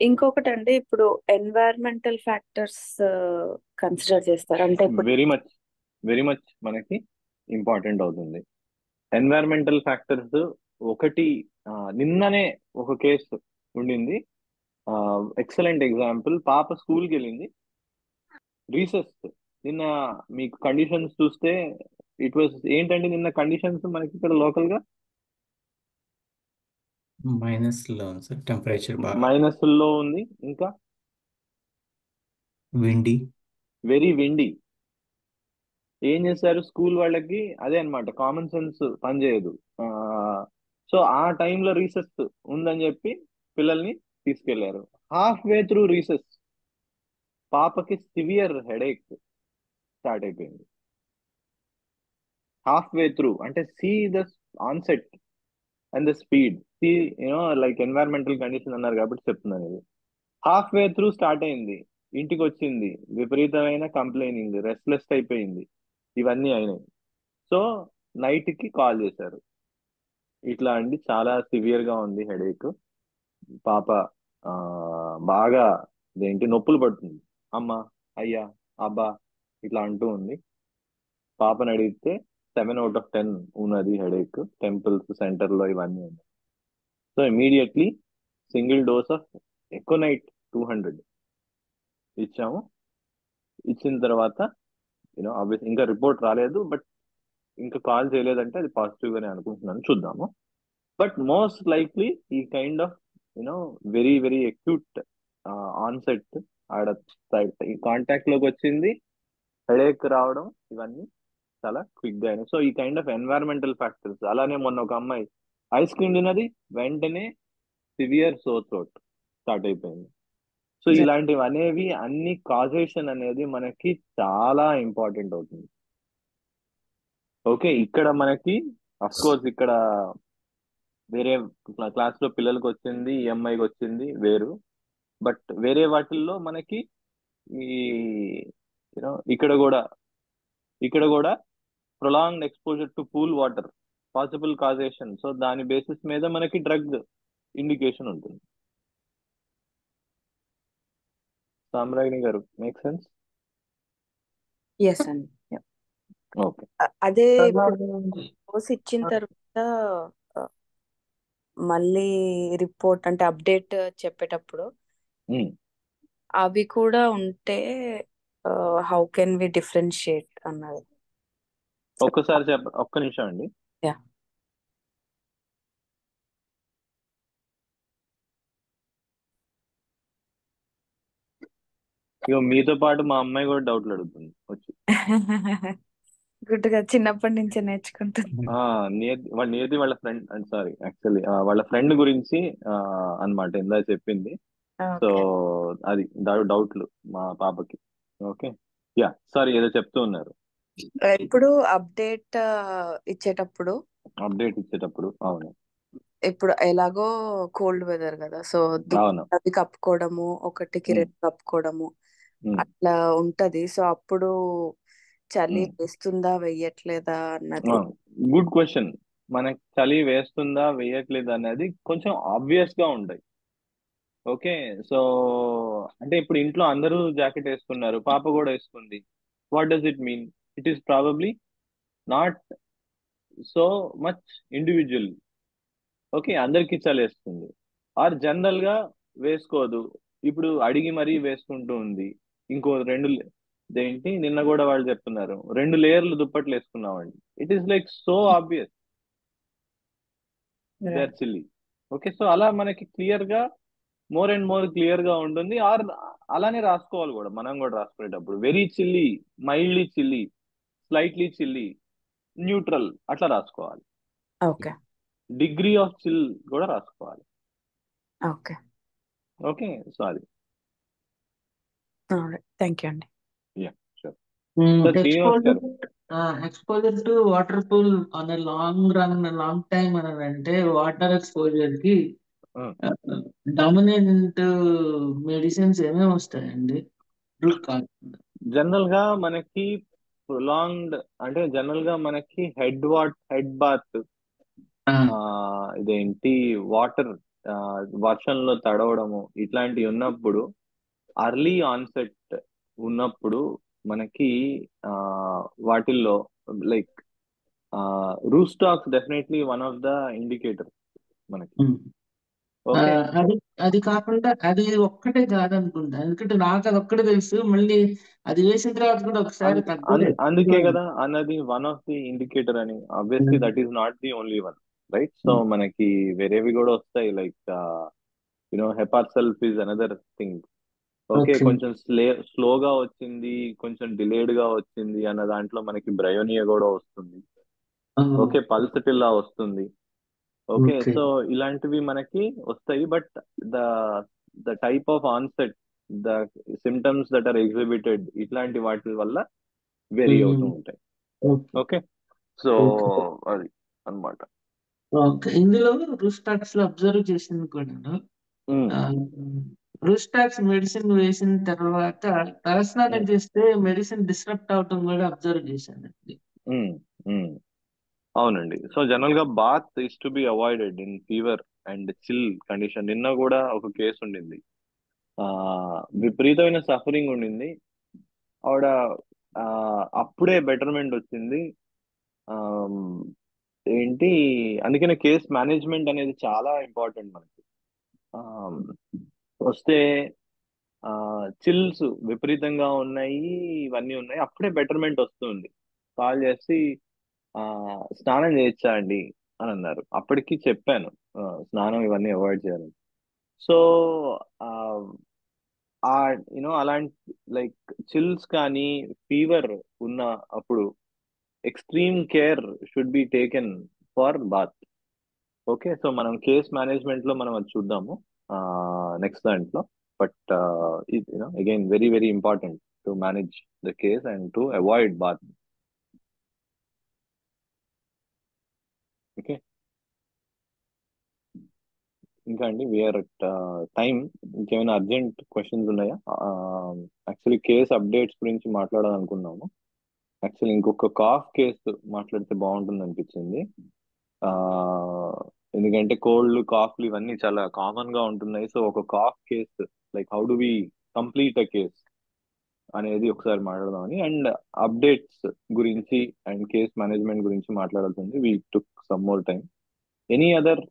ఇంకొకటి అండి, ఇప్పుడు ఎన్వైరన్మెంటల్ ఫ్యాక్టర్స్ కన్సిడర్ చేస్తారు అంటే ఇప్పుడు వెరీ మచ్ మనకి ఇంపార్టెంట్ అవుతుంది. ఎన్వైరన్మెంటల్ ఫ్యాక్టర్స్ ఒకటి నిన్ననే ఒక కేసు ఉండింది. Excellent example. పాప స్కూల్కి వెళ్ళింది, రీసెస్. నిన్న మీకు కండిషన్స్ చూస్తే ఇట్ వాస్ ఏంటండి నిన్న కండిషన్స్ మనకి ఇక్కడ లోకల్ గా మైనస్లో ఉంది సార్, టెంపరేచర్ బాగా మైనస్లో ఉంది, ఇంకా విండి. Very windy. ఏం చేశారు స్కూల్ వాళ్ళకి? అదే అన్నమాట, కామన్ సెన్స్ పనిచేయదు. సో ఆ టైంలో రీసెస్ ఉందని చెప్పి పిల్లల్ని తీసుకెళ్లారు. హాఫ్ వే త్రూ రీసెస్ పాపకి సివియర్ హెడేక్ స్టార్ట్ అయిపోయింది. హాఫ్ వే త్రూ అంటే see the onset and the speed. See like environmental condition అన్నారు కాబట్టి చెప్తున్నాను ఇది. హాఫ్ వే త్రూ స్టార్ట్ అయింది, ఇంటికి వచ్చింది, విపరీతమైన కంప్లైనింగ్, రెస్ట్లెస్ అయిపోయింది, ఇవన్నీ అయినాయి. సో నైట్ కి కాల్ చేశారు, ఇట్లా అండి చాలా సివియర్ గా ఉంది హెడేక్, పాప ఆ, బాగా నొప్పులు పడుతుంది, అమ్మ అయ్యా అబ్బా ఇట్లా అంటూ ఉంది. పాపని అడిగితే 7/10 ఉన్నది హెడేక్, టెంపుల్స్ సెంటర్ లో ఇవన్నీ ఉన్నాయి. So immediately single dose of aconite 200 ఇచ్చాము. ఇచ్చిన తర్వాత ఆబ్వియస్ ఇంకా రిపోర్ట్ రాలేదు, బట్ ఇంకా కాల్ చేయలేదంటే అది పాజిటివ్ గానే అనుకుంటున్నాను, చూద్దాము. బట్ మోస్ట్ లైక్లీ ఈ kind of very very acute onset ఆడ ఈ కాంటాక్ట్ లోకి వచ్చింది, హెడేక్ రావడం, ఇవన్నీ చాలా క్విక్ గా అయినాయి. సో ఈ కైండ్ ఆఫ్ ఎన్వైరన్మెంటల్ ఫ్యాక్టర్స్. అలానే మొన్న ఒక అమ్మాయి ఐస్ క్రీమ్ తిన్నది, వెంటనే సివియర్ సోర్ థ్రోట్ స్టార్ట్ అయిపోయింది. సో ఇలాంటివి అనేవి అన్ని కాజేషన్ అనేది మనకి చాలా ఇంపార్టెంట్ అవుతుంది. ఓకే, ఇక్కడ మనకి అఫ్ కోర్స్ ఇక్కడ వేరే క్లాస్ లో పిల్లలకి వచ్చింది, ఈ అమ్మాయికి వచ్చింది వేరు, బట్ వేరే వాటిల్లో మనకి ఈ ఇక్కడ కూడా prolonged exposure to pool water possible causation. So దాని బేసిస్ మీద మనకి డ్రగ్ ఇండికేషన్ ఉంటుంది. సామ్రాజ్ని గారు, మేక్ సెన్స్? ఎస్ అండి. Yeah. ఓకే. అదే ఇప్పుడు డోస్ ఇచ్చిన తర్వాత ఆ, మళ్ళీ రిపోర్ట్ అంటే అప్డేట్ చెప్పేటప్పుడు అవి కూడా ఉంటే హౌ కెన్ వి డిఫరెన్షియేట్ అన్నది. ఒక్కసారి ఒక్క నిమిషం అండి. Yeah. ఇక మీతో పాటు మా అమ్మాయి కూడా డౌట్లు అడుగుతుంది వచ్చి. గుడ్డుగా చిన్నప్పటి నుంచే నేర్చుకుంటుంది. నియతి వాళ్ళ ఫ్రెండ్, సారీ యాక్చువల్లీ వాళ్ళ ఫ్రెండ్ గురించి అన్నమాట ఇందా చెప్పింది. So okay. అది డౌట్లు మా పాపకి. ఓకే, యా సారీ ఏదో చెప్తూ ఉన్నారు. ఇప్పుడు అప్డేట్ ఇచ్చేటప్పుడు అవును ఇప్పుడు ఎలాగో కోల్డ్ వెదర్ కదా, సో అవును అవి కప్పుకోవడము, ఒకటికి ఉమ్, 2 కప్పుకోవడము ఉమ్, అట్లా ఉంటది. సో అప్పుడు చలి ఉమ్. వేస్తుందా వెయ్యట్లేదా అన్నది. Good question. మనకి చలి వేస్తుందా వేయట్లేదా అనేది కొంచెం ఆబ్వియస్ గా ఉంటాయి. ఓకే, సో అంటే ఇప్పుడు ఇంట్లో అందరూ జాకెట్ వేసుకున్నారు, పాప కూడా వేసుకుంది. What does it mean? It is probably not so much individual. Okay, అందరికి చలేస్తుంది, ఆర్ జనరల్ గా వేసుకోదు, ఇప్పుడు అడిగి మరీ వేసుకుంటూ ఉంది. ఇంకో నిన్న కూడా వాళ్ళు చెప్తున్నారు 2 లేయర్లు దుప్పట్లు వేసుకున్నామండి. It is like so obvious they are silly. Okay, so అలా మనకి క్లియర్ గా మోర్ అండ్ మోర్ క్లియర్ గా ఉంటుంది. ఆర్ అలానే రాసుకోవాలి కూడా, మనం కూడా రాసుకునేటప్పుడు very chilly, mildly chilly, slightly chilly, neutral అట్లా రాసుకోవాలి. ఓకే. డిగ్రీ ఆఫ్ చిల్ కూడా రాసుకోవాలి. ఓకే. ఓకే, సో అది థ్యాంక్ యూ అండి. Yeah sure. Sir Srinivas garu. Exposure to water pool on long time అని అంటే వాటర్ ఎక్స్పోజర్ కి డామినెంట్ మెడిసిన్స్ ఏమేమి వస్తాయండి? జనరల్ గా మనకి ప్రొలాంగ్డ్ అంటే జనరల్ గా మనకి హెడ్ బాత్, వాటర్ వర్షంలో తడవడము ఇట్లాంటివి ఉన్నప్పుడు, అర్లీ ఆన్సెట్ ఉన్నప్పుడు మనకి వాటిల్లో like Rhus tox definitely one of the indicator మనకి. ఉమ్. ఆ, ఓకే. అది కాకుండా అది ఒక్కటే కాదనుకుంటా, ఎందుకంటే నాకు అది ఒక్కటే తెలుసు. మళ్ళీ అది వేసిన తర్వాత కూడా ఒకసారి తగ్గలేదు. అందుకే కదా అన్నది వన్ ఆఫ్ ది ఇండికేటర్ అని. Obviously that is not the only one, right? So మనకి వేరేవి కూడా వస్తాయి, like Hepar sulph is another thing. Okay, okay. కొంచెం స్లోగా వచ్చింది, కొంచెం డిలేడ్ గా వచ్చింది అన్న దాంట్లో మనకి బ్రయోనియా కూడా వస్తుంది. ఓకే, పల్సటిల్లా వస్తుంది. Okay, okay. సో ఇలాంటివి మనకి వస్తాయి. But the the type of onset, the symptoms that are exhibited, ఇట్లాంటి వాటి వల్ల వేరీ అవుతూ ఉంటాయి. ఓకే. Okay, so okay. అది అన్నమాట. ఓకే. ఇందులో రూస్టాక్స్ లో అబ్జర్వ్ చేసింది కూడా, రూస్టాక్స్ మెడిసిన్ వేసిన తర్వాత తలస్నానం చేస్తే మెడిసిన్ డిస్టర్బ్ అవటం కూడా అబ్జర్వ్ చేశానండి. అవునండి. సో జనరల్ గా bath is to be avoided in fever and chill condition. నిన్న కూడా ఒక కేసు ఉండింది, విపరీతమైన సఫరింగ్ ఉండింది ఆవిడ. అప్పుడే బెటర్మెంట్ వచ్చింది. ఏంటి, అందుకనే కేస్ మేనేజ్మెంట్ అనేది చాలా ఇంపార్టెంట్ మనకి. వస్తే చిల్స్ విపరీతంగా ఉన్నాయి, ఇవన్నీ ఉన్నాయి, అప్పుడే బెటర్మెంట్ వస్తుంది. కాల్ చేసి స్నానం చేయొచ్చా అండి అని అన్నారు. అప్పటికి చెప్పాను స్నానం ఇవన్నీ అవాయిడ్ చేయాలని. సో అలాంటి లైక్ చిల్స్ కానీ ఫీవర్ ఉన్న అప్పుడు extreme care should be taken for bath. Okay, so మనం కేస్ మేనేజ్మెంట్ లో మనం అది చూద్దాము నెక్స్ట్ దాంట్లో. But again very very important to manage the case and to avoid bath. Okay, ఇంకా అండి వీఆర్ అట్ టైం. ఇంకేమైనా అర్జెంట్ క్వశ్చన్స్ ఉన్నాయా? యాక్చువల్లీ కేస్ అప్డేట్స్ గురించి మాట్లాడాలనుకున్నాము. యాక్చువల్లీ ఇంకొక కాఫ్ కేసు మాట్లాడితే బాగుంటుంది అనిపించింది. ఎందుకంటే కోల్డ్, కాఫ్లు ఇవన్నీ చాలా కామన్ గా ఉంటున్నాయి. సో ఒక cough case, like how do we complete a case అనేది ఒకసారి మాట్లాడదామని. అండ్ అప్డేట్స్ గురించి అండ్ కేస్ మేనేజ్మెంట్ గురించి మాట్లాడాల్సింది. We took some more time. Any other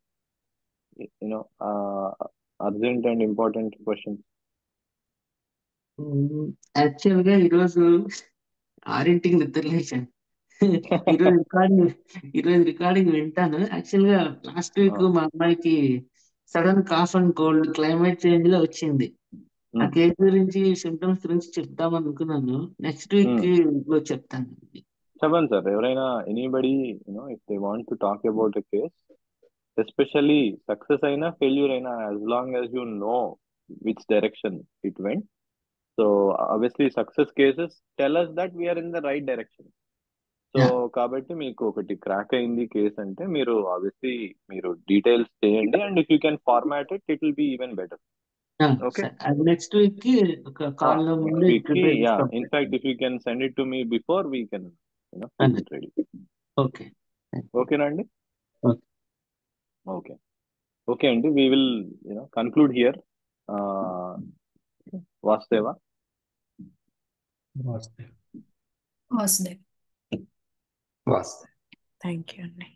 urgent and important questions? Actual గా ఈరోజు 6ంటికి నిద్ర లేచాను. ఈరోజు రికార్డింగ్ వింటాను. యాక్చువల్ గా లాస్ట్ వీక్ మా అమ్మాయికి sudden cough and cold climate change లో వచ్చింది. ఆ కేసు గురించి, సిమ్టమ్స్ గురించి చెప్తాం అనుకున్నాను. నెక్స్ట్ వీక్ లో చెప్తాను. చెప్పండి సార్. ఎవరైనా anybody if they want to talk about a case, especially success అయినా ఫెయిల్యూర్ అయినా, as long as you know which direction it went. So obviously success cases tell us that we're in the right direction. So కాబట్టి మీకు ఒకటి crack అయింది case అంటే మీరు obviously మీరు details చేయండి. And if you can format it, it will be even better. Okay, next week కి ఒక కాల్ లో నెక్స్ట్ ముందే వీక్ కి ప్రిపేర్ యా, చేస్తాం. In fact if you can send it to me before, we can keep it ready. Okay. ఓకేనా అండి? Okay. Okay, okay అండి. We will conclude here. Vasudeva. Vasudev. వాస్తే. థ్యాంక్ యూ అండి.